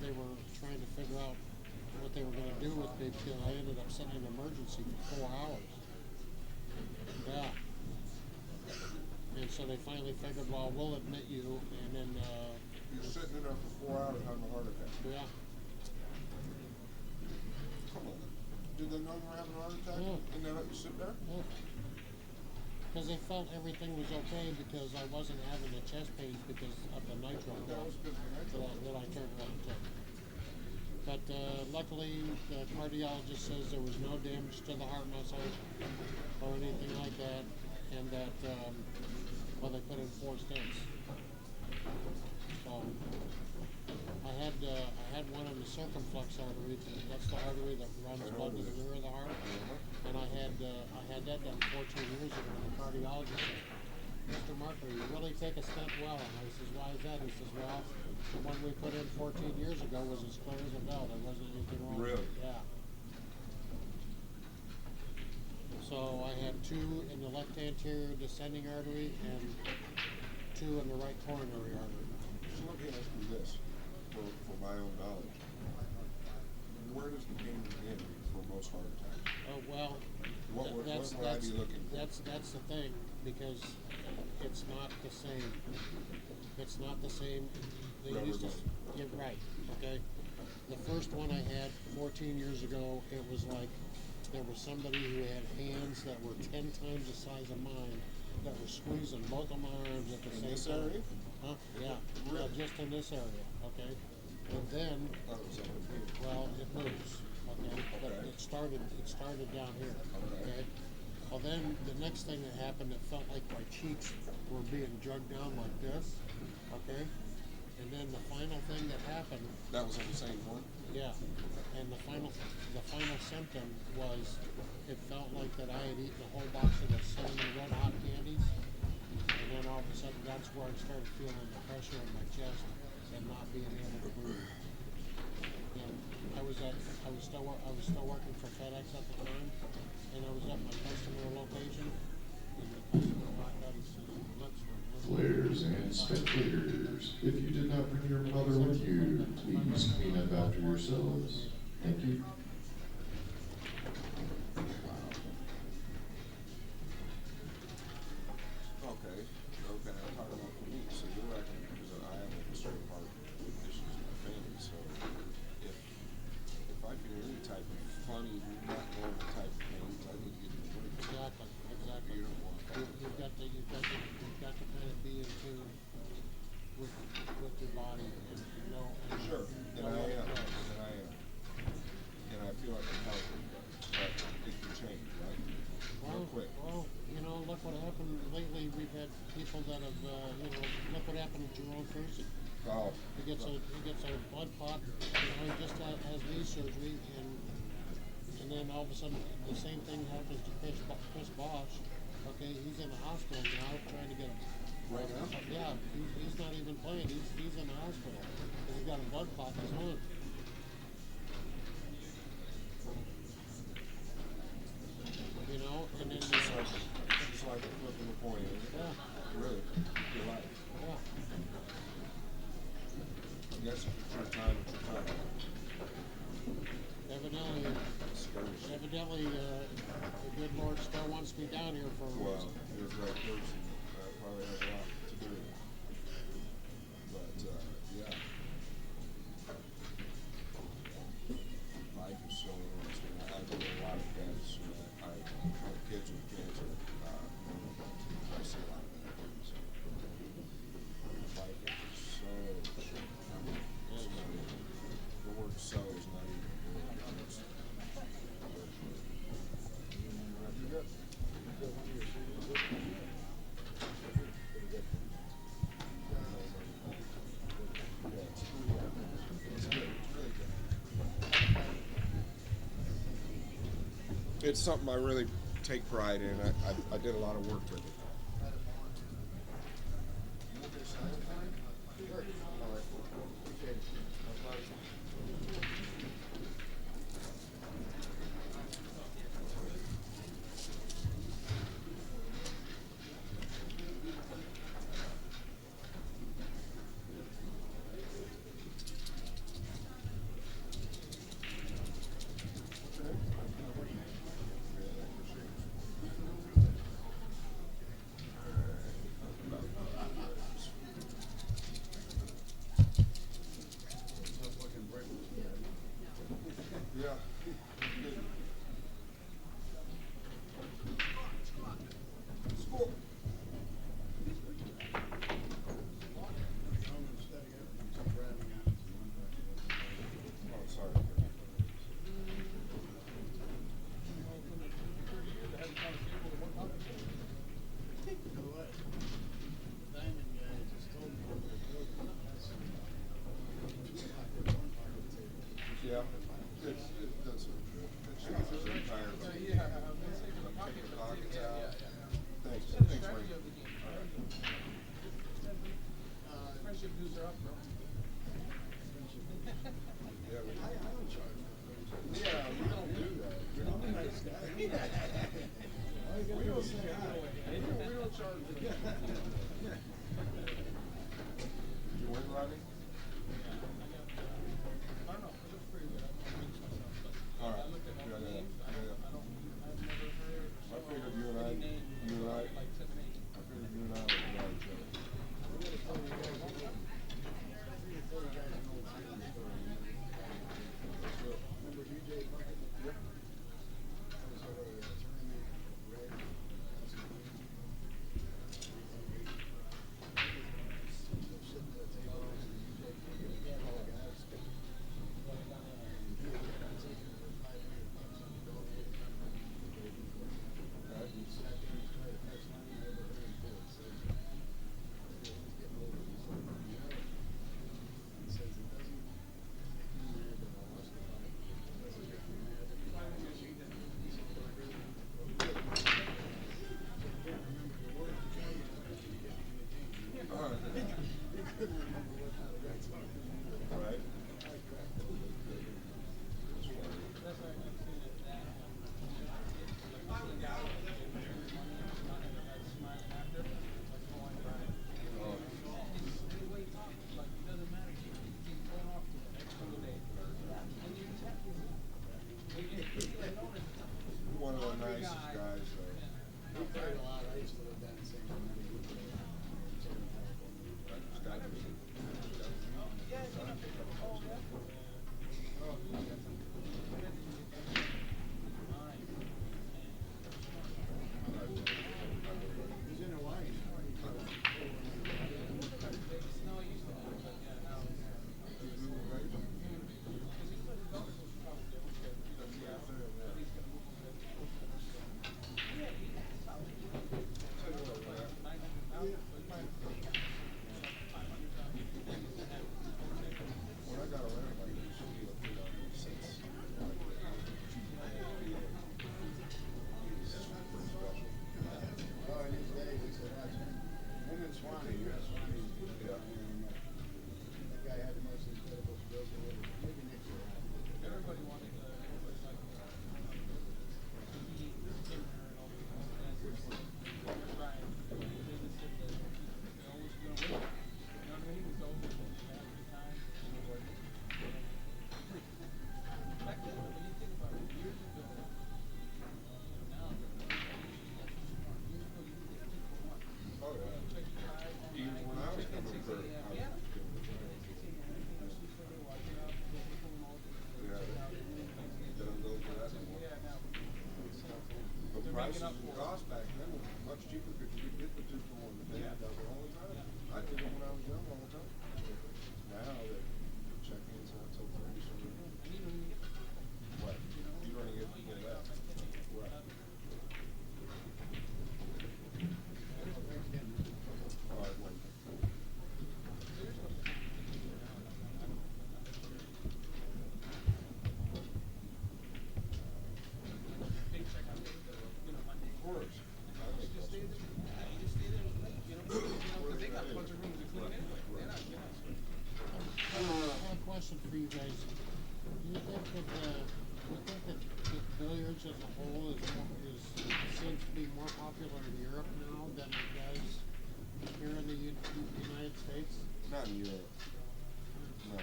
they were trying to figure out what they were going to do with me because I ended up sitting in emergency for 4 hours. Yeah. And so they finally figured, well, we'll admit you, and then, You're sitting in there for 4 hours having a heart attack. yeah. Come on. Did they know you were having a heart attack? Yeah. And they let you sit there? Yeah. Because they felt everything was okay because I wasn't having the chest pains because of the nitro That was dose because of the nitro. that I turned around and took. But luckily, the cardiologist says there was no damage to the heart muscle or anything like that, and that, well, they put in 4 stents. So I had one in the circumflex artery. That's the artery that runs blood to the rear of the heart. And I had that done 14 years ago. And the cardiologist said, "Mr. Marker, you really take a stent well." And I says, "Why is that?" He says, "Well, the one we put in 14 years ago was as clear as a bell. There wasn't anything wrong with Really? it." Yeah. So I had 2 in the left anterior descending artery and 2 in the right coronary artery. So let me ask you this, for my own knowledge. Where does the pain begin for most heart attacks? Oh well, What would I be looking for? That's the thing, because it's not the same. It's not the same. They used to, yeah, right, okay. The first one I had 14 years ago, it was like there was somebody who had hands that were 10 times the size of mine that were squeezing both of my arms at the In same this time. area? Huh? Yeah, Really? yeah, just in this area, okay. And then, I thought it was over here. well, it moves, okay, but Okay. it started down here, Okay. okay? Well, then, the next thing that happened, it felt like my cheeks were being drugged down like this, okay? And then the final thing that happened, That was on the same one? yeah, and the final symptom was it felt like that I had eaten a whole box of the cinnamon red hot candies, and then all of a sudden that's where I started feeling the pressure in my chest and not being able to breathe. And I was still working for FedEx at the time, and I was at my customer location, and the customer walked out and says, "Let's Players and spectators, if you did not bring your mother with you, please clean up after yourselves. Thank you. Okay, I'm talking about for me, so you're acting, because I have a history of heart issues in my family, so if I feel any type of funny, not normal type of pains, I need to get to the emergency. Exactly. You don't want that. You've got to kind of be in tune with your body and know. And Sure, and know I what it am, does. and I feel like I'm healthy, but it can change, right? Real quick. Well, look what happened lately. We've had people that have, look what happened to Jerome Kersey. Oh, He gets a blood clot. He just has knee surgery, and then all of a sudden the same thing happens to Chris Bosch. Okay, he's in the hospital now, trying to get him. right now? Yeah, he's not even playing. He's in the hospital because he got a blood clot in his lung. And then It's just like a flip of a coin, isn't it? yeah, Really, your life. yeah. I guess if it's your time, it's your time. Evidently, the good Lord still wants me down here for a Well, reason. you're the right person, probably has a lot to do with it. But, yeah. Life is so interesting. I know a lot of guys, I have kids with cancer, I see a lot of that things. Life is so short. It's not even, the word so is not even the word. It's very short. You good? It's something I really take pride in. I did a lot of work with it. guys. We played a lot. I used to live down in St. He's in Hawaii now. When I got around, like, it used to be like, since, Oh, in his day, we used to watch him. Him and Swanee. You know Swanee. Yeah. That guy had the most incredible skills in the world. Maybe next year. Oh, yeah. Even when I was coming through, I was doing the training. Yeah, they don't go for that anymore. The prices and costs back then were much cheaper because you could get the 2 for 1 today. That was all the time. I did it when I was young all the time. Now that check-in's not till 30, so what? You're gonna get that. What? All right, well, of course. I think that's I have a question for you guys. Do you think that billiards as a whole seems to be more popular in Europe now than it does here in the United States? not in Europe. No,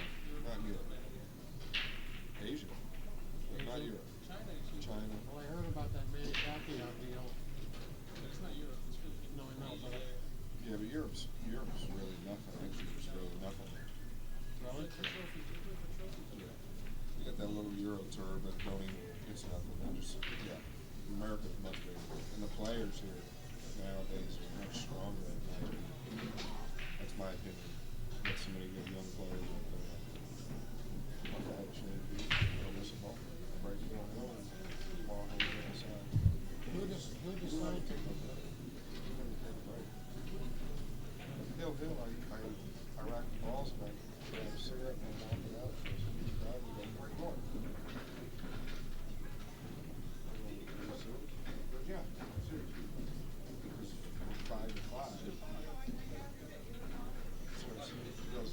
not in Europe. Asia, but not Asia? Europe. China. Well, I heard about that Manny Pacquiao deal. It's not Europe. No, I know, but Yeah, but Europe's really nothing. Asia's really nothing. really? Yeah. You got that little Euro tour, but don't even, it's nothing. They just, yeah. America's much bigger. And the players here nowadays are much stronger than that. That's my opinion. Got so many good young players out there. Like I should be. They'll miss a ball. Break it on hill and ball on the other side. Who decided to? Hill, I rack the balls and I grab a cigarette and I walk it out. So I drive and go, break more. But yeah, seriously. Because from 5 to 5. So he goes,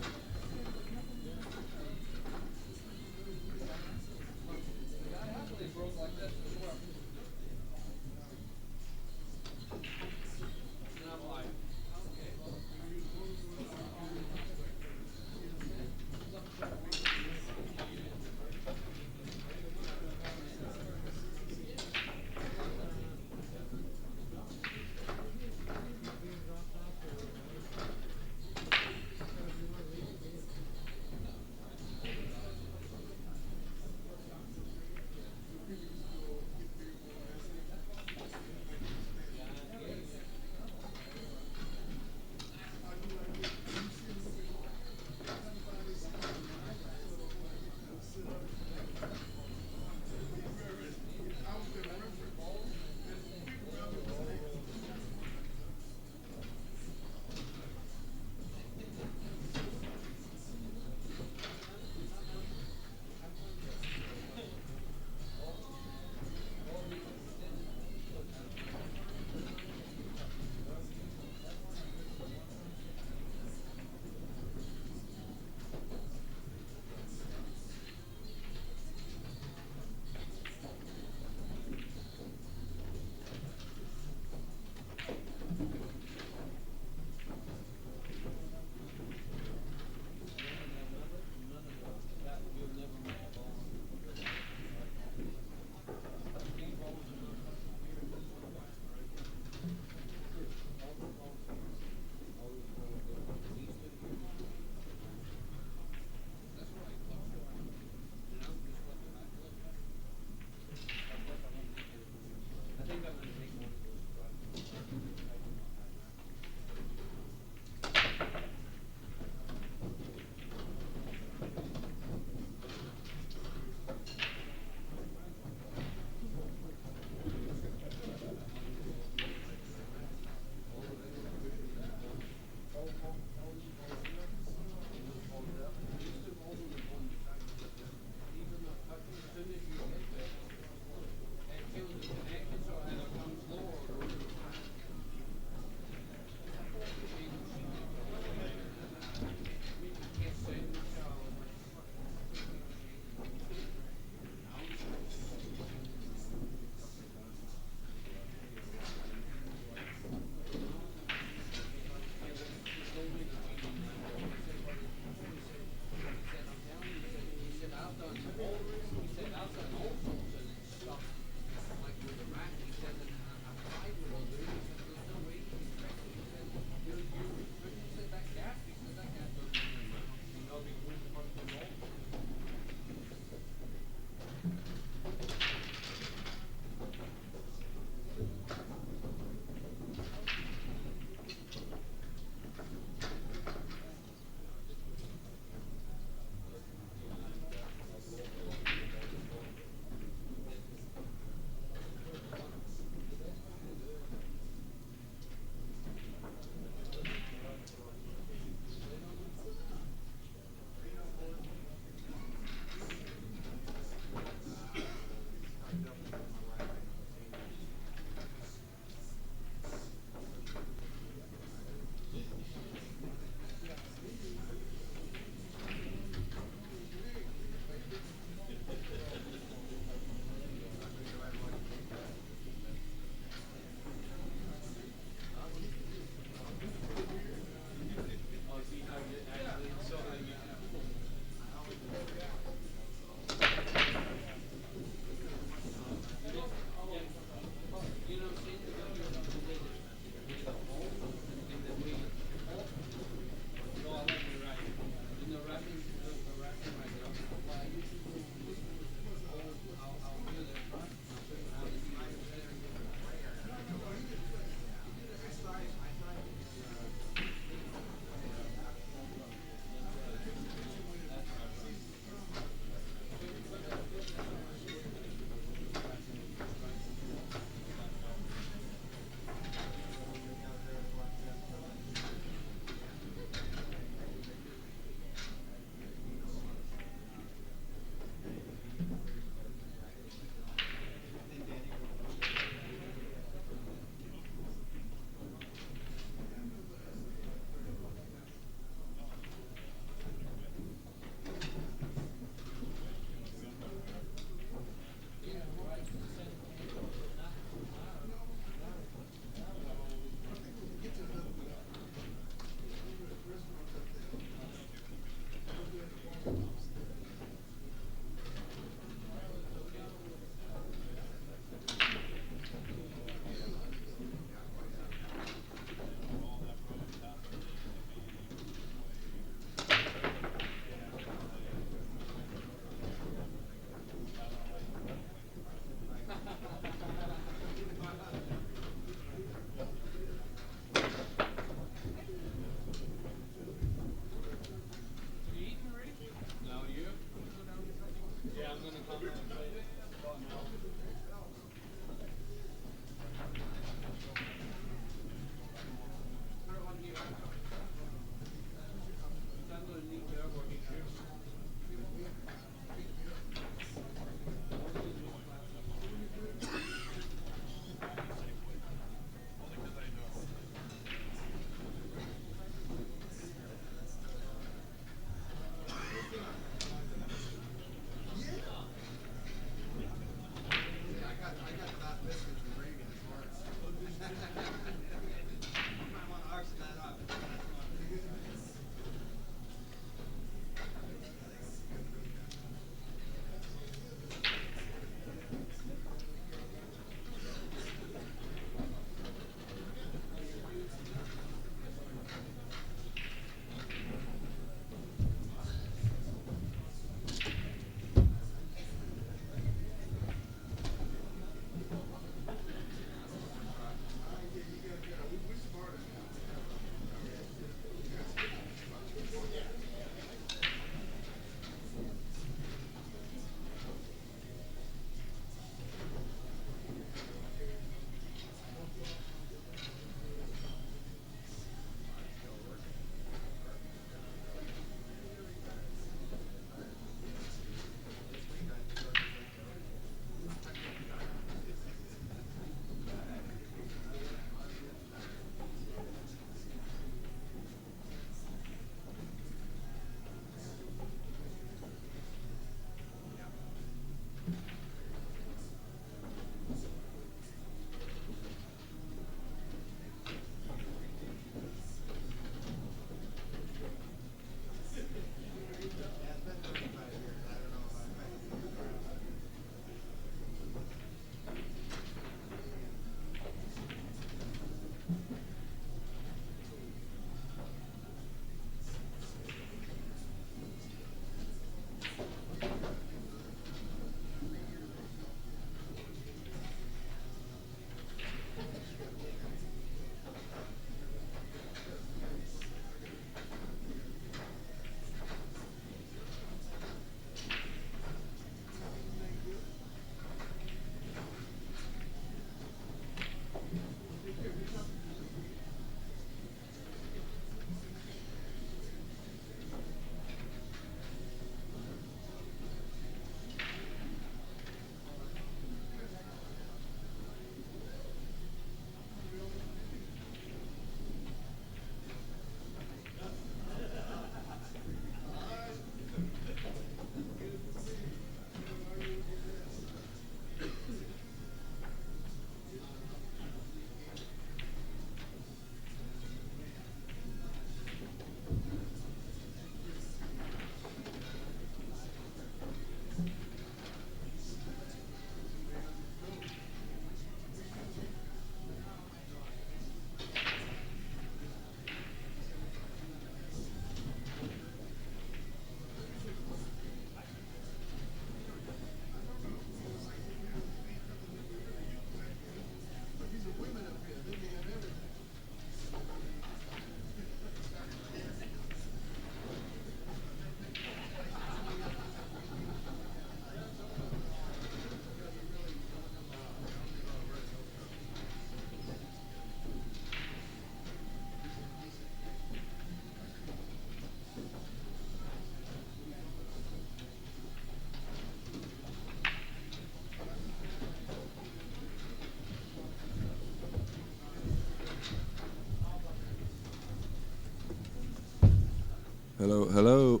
Hello, hello.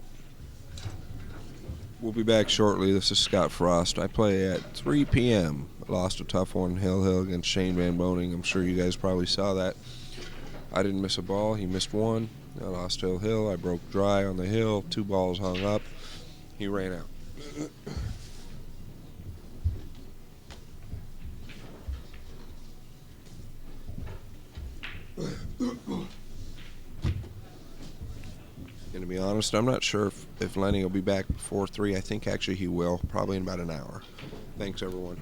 We'll be back shortly. This is Scott Frost. I play at 3 p.m. I lost a tough one, Hill against Shane Van Boning. I'm sure you guys probably saw that. I didn't miss a ball. He missed one. I lost Hill. I broke dry on the hill. 2 balls hung up. He ran out. And to be honest, I'm not sure if Lenny will be back before 3. I think actually he will, probably in about an hour. Thanks, everyone.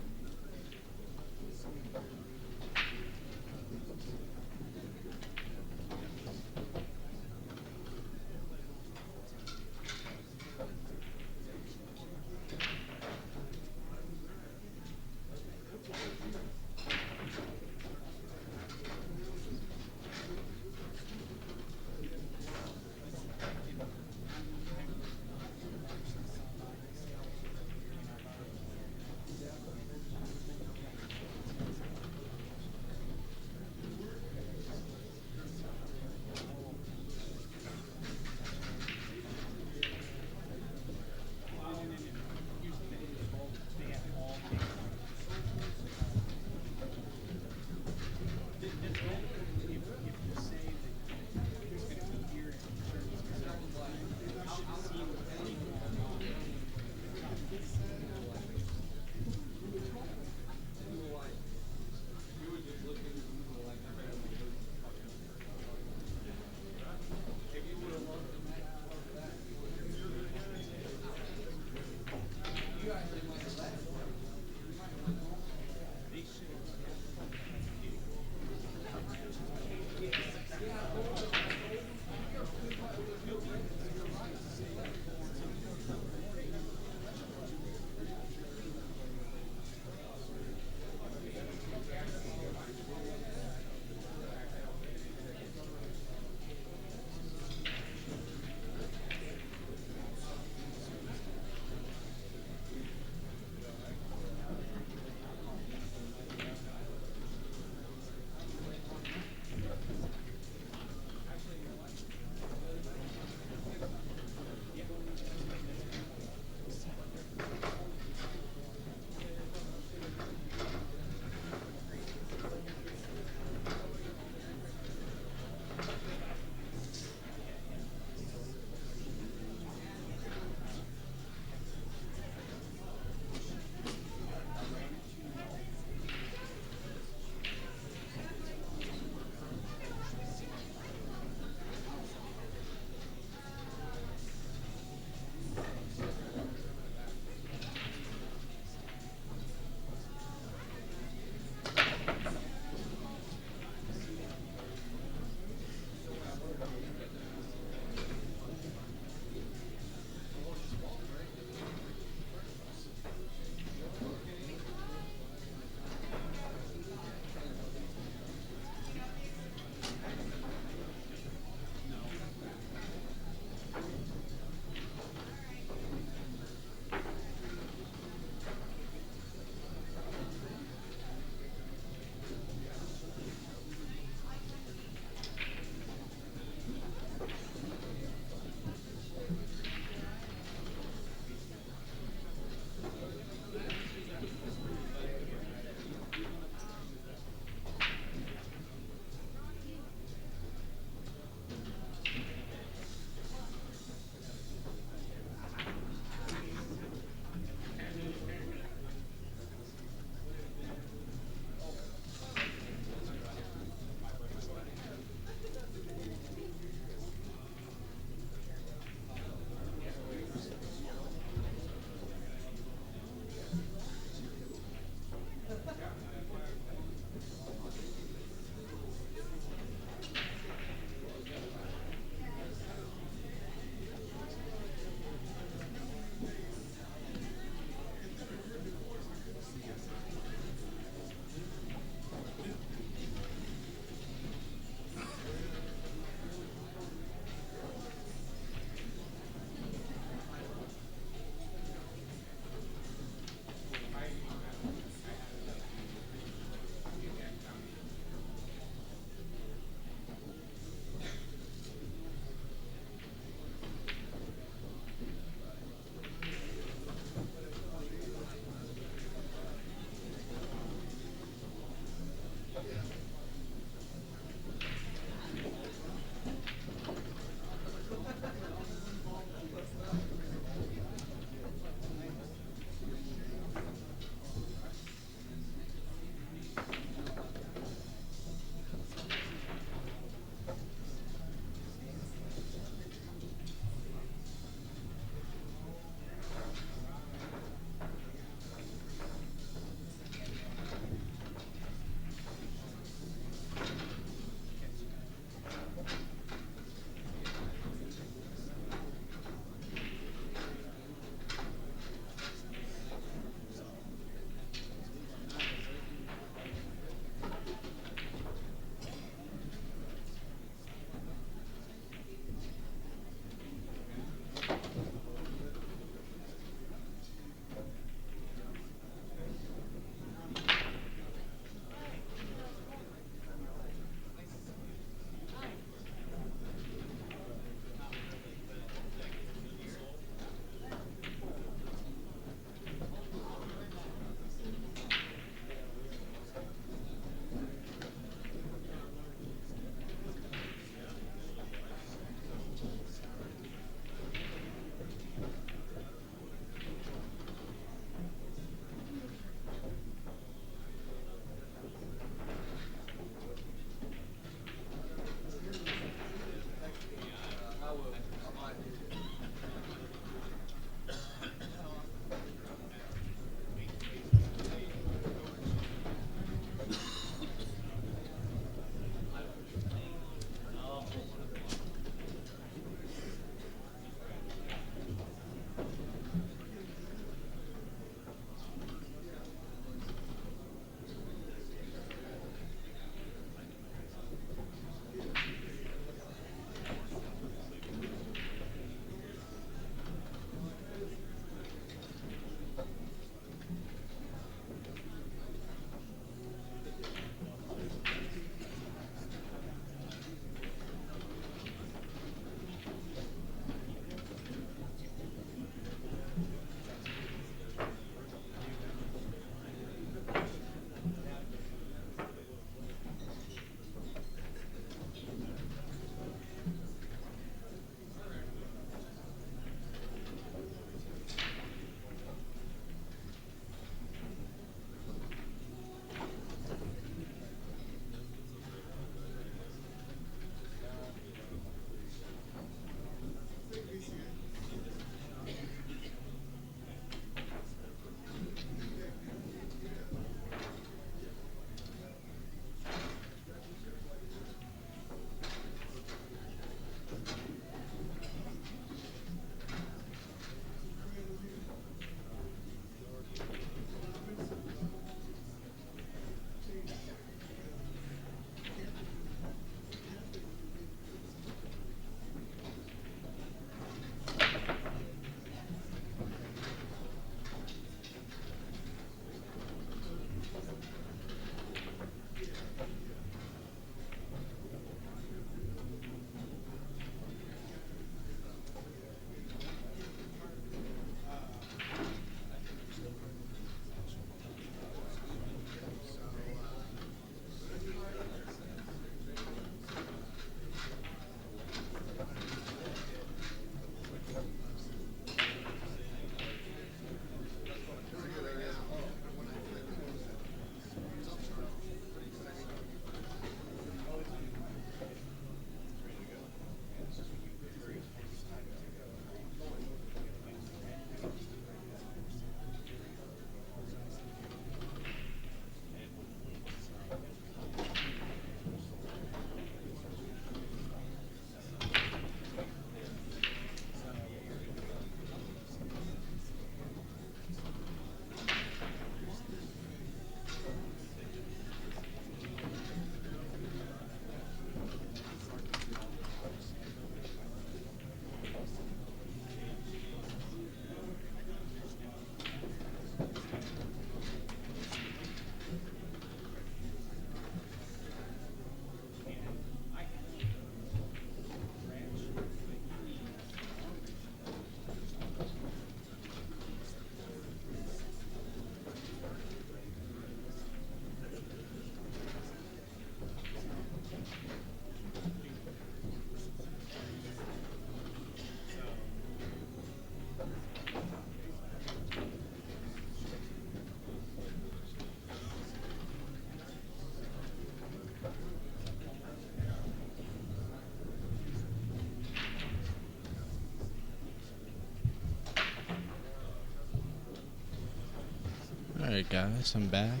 Alright guys, I'm back.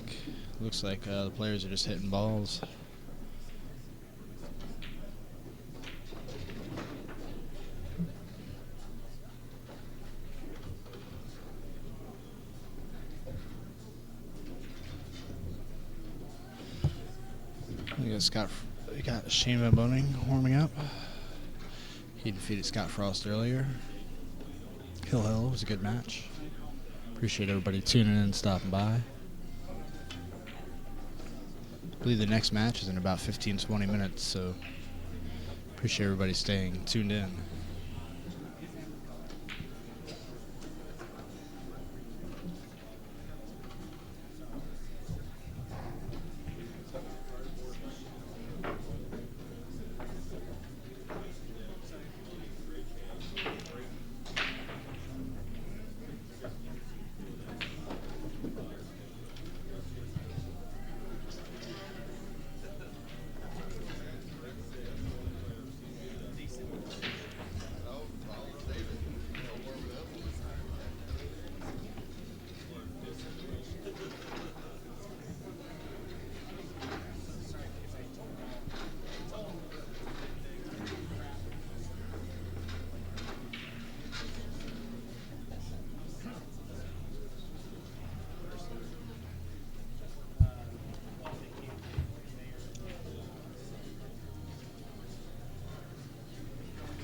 Looks like the players are just hitting balls. We got Shane Van Boning warming up. He defeated Scott Frost earlier. Hill was a good match. Appreciate everybody tuning in and stopping by. I believe the next match is in about 15-20 minutes, so appreciate everybody staying tuned in.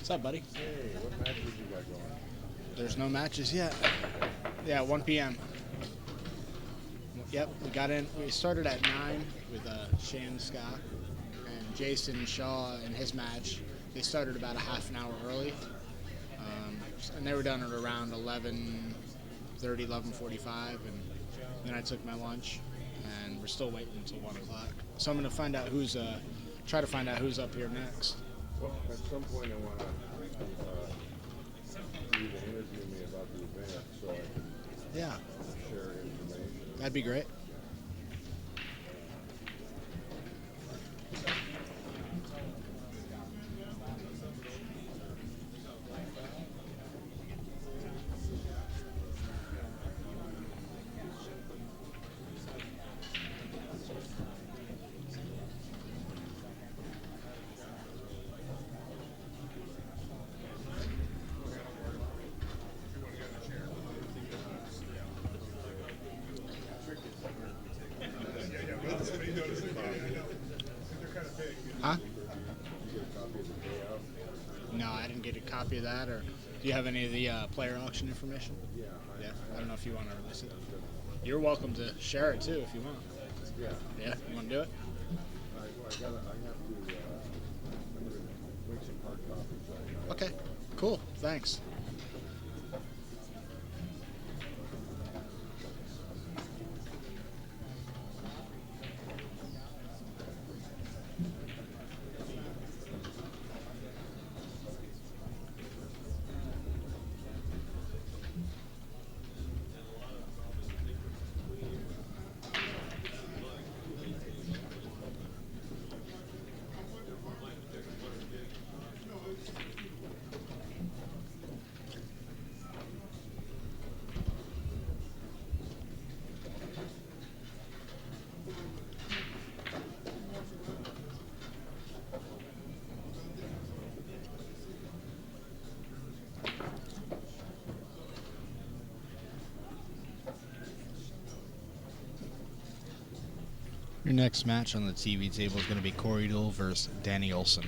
What's up, buddy? Hey, what matches you got going? There's no matches yet. Yeah, 1 p.m. Yep, we got in. We started at 9 with Shane Scott and Jayson Shaw in his match. They started about a half an hour early, and they were done at around 11:30, 11:45, and then I took my lunch, and we're still waiting until 1 o'clock. So I'm gonna find out try to find out who's up here next. Well, at some point I want to you to interview me about the event so I can Yeah, share information. that'd be great. Huh? No, I didn't get a copy of that. Or do you have any of the player auction information? Yeah. I don't know if you want to release it. You're welcome to share it too if you want. Yeah. Yeah, you want to do it? I have to. I'm gonna make some hard copies. Okay, cool. Thanks. Your next match on the TV table is going to be Corey Dole versus Danny Olson.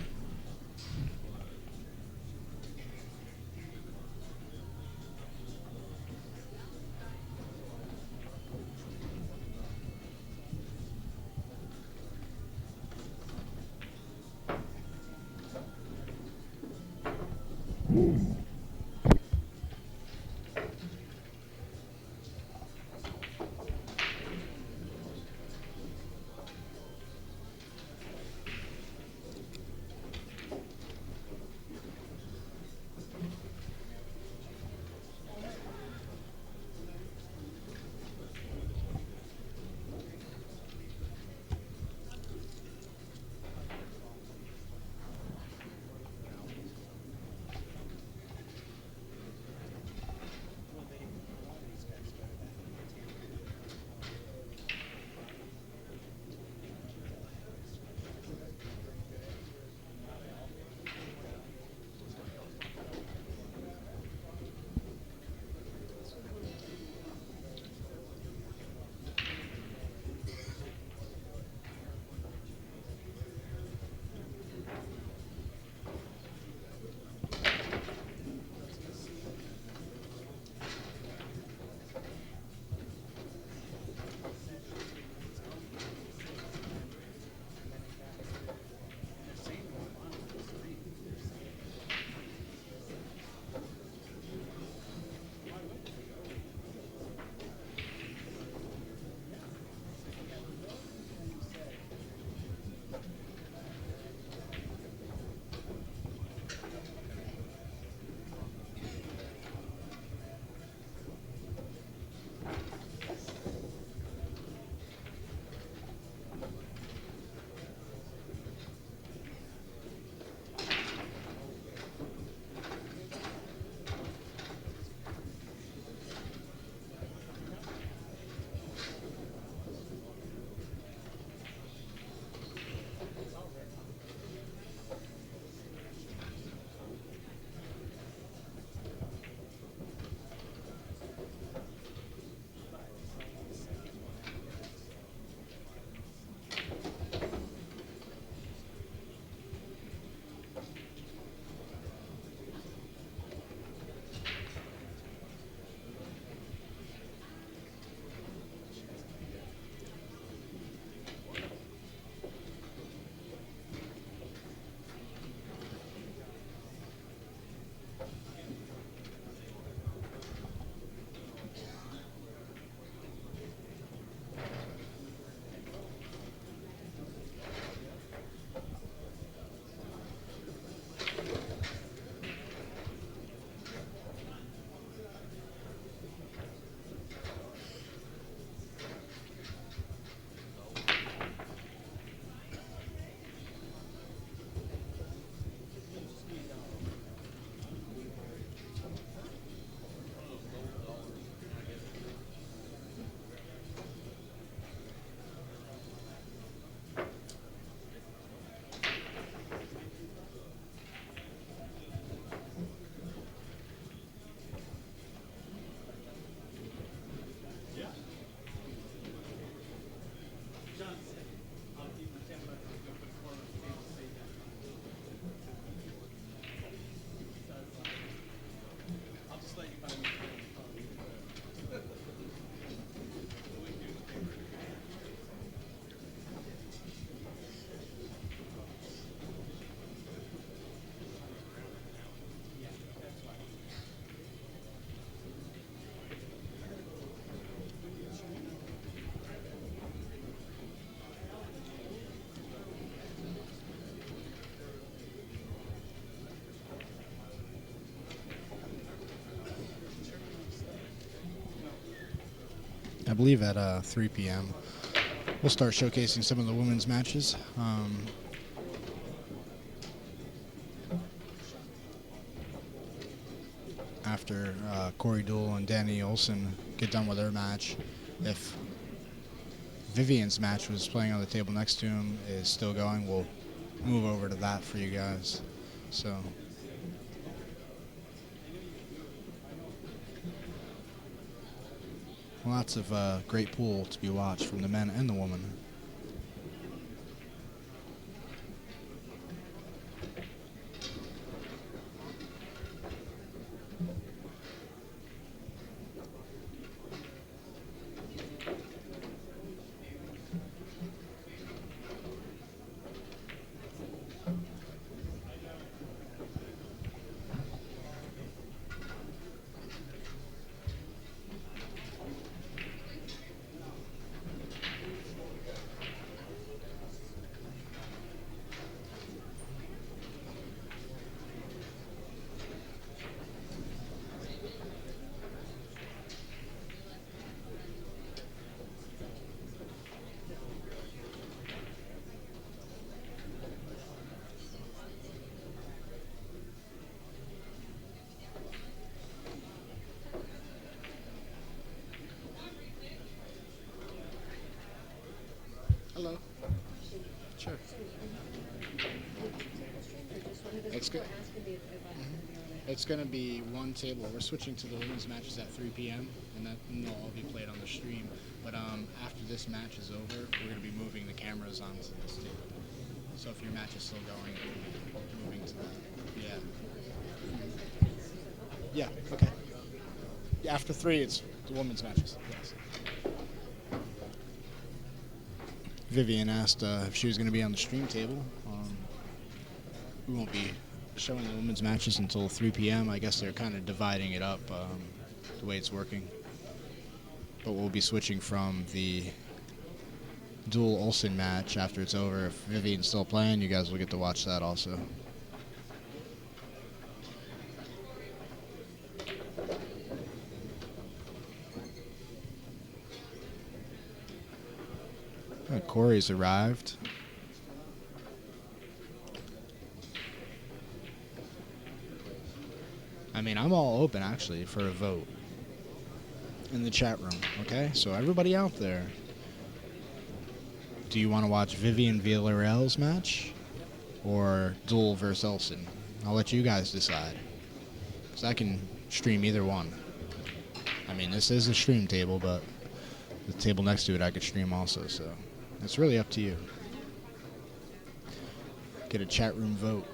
I believe at 3 p.m. we'll start showcasing some of the women's matches. After Corey Deuel and Danny Olson get done with their match, if Vivian's match was playing on the table next to him is still going, we'll move over to that for you guys. So lots of great pool to be watched from the men and the women. Hello. Sure. It's good. It's going to be one table. We're switching to the women's matches at 3 p.m. and they'll all be played on the stream. But after this match is over, we're going to be moving the cameras onto this table. So if your match is still going, we'll be moving to that. Yeah. Yeah. Okay. Yeah, after 3, it's the women's matches. Yes. Vivian asked if she was going to be on the stream table. We won't be showing the women's matches until 3 p.m. I guess they're kind of dividing it up the way it's working. But we'll be switching from the Deuel Olson match after it's over. If Vivian's still playing, you guys will get to watch that also. Corey's arrived. I mean, I'm all open, actually, for a vote in the chat room, okay? So everybody out there, do you want to watch Vivian Villarreal's match or Deuel versus Olson? I'll let you guys decide, because I can stream either one. I mean, this is a stream table, but the table next to it I could stream also, so it's really up to you. Get a chat room vote.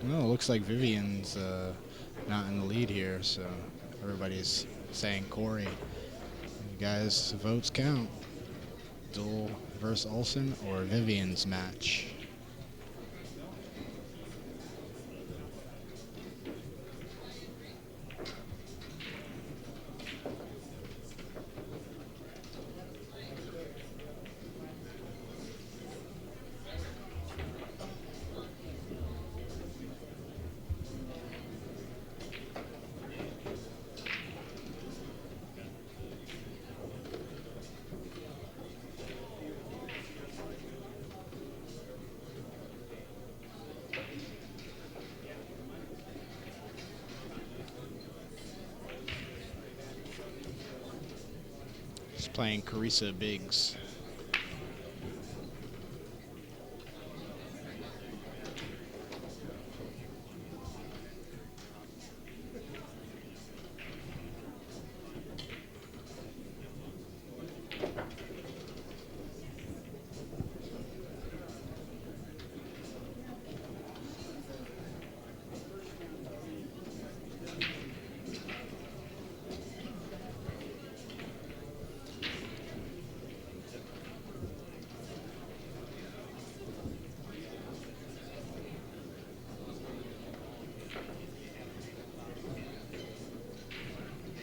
No, it looks like Vivian's not in the lead here, so everybody's saying Corey. You guys, votes count. Deuel versus Olson or Vivian's match? playing Carissa Biggs.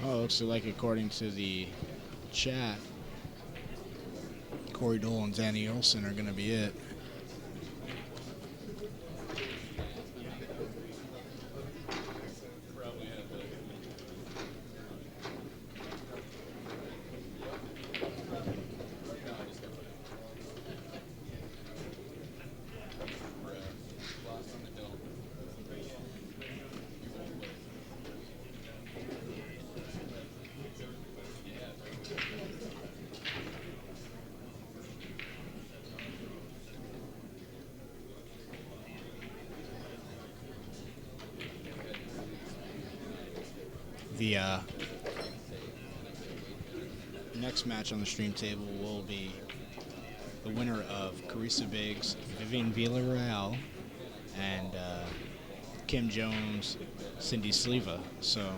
Oh, looks like according to the chat, Corey Dole and Danny Olson are going to be it. The next match on the stream table will be the winner of Carissa Biggs, Vivian Villarreal, and Kim Jones, Cindy Sleva. So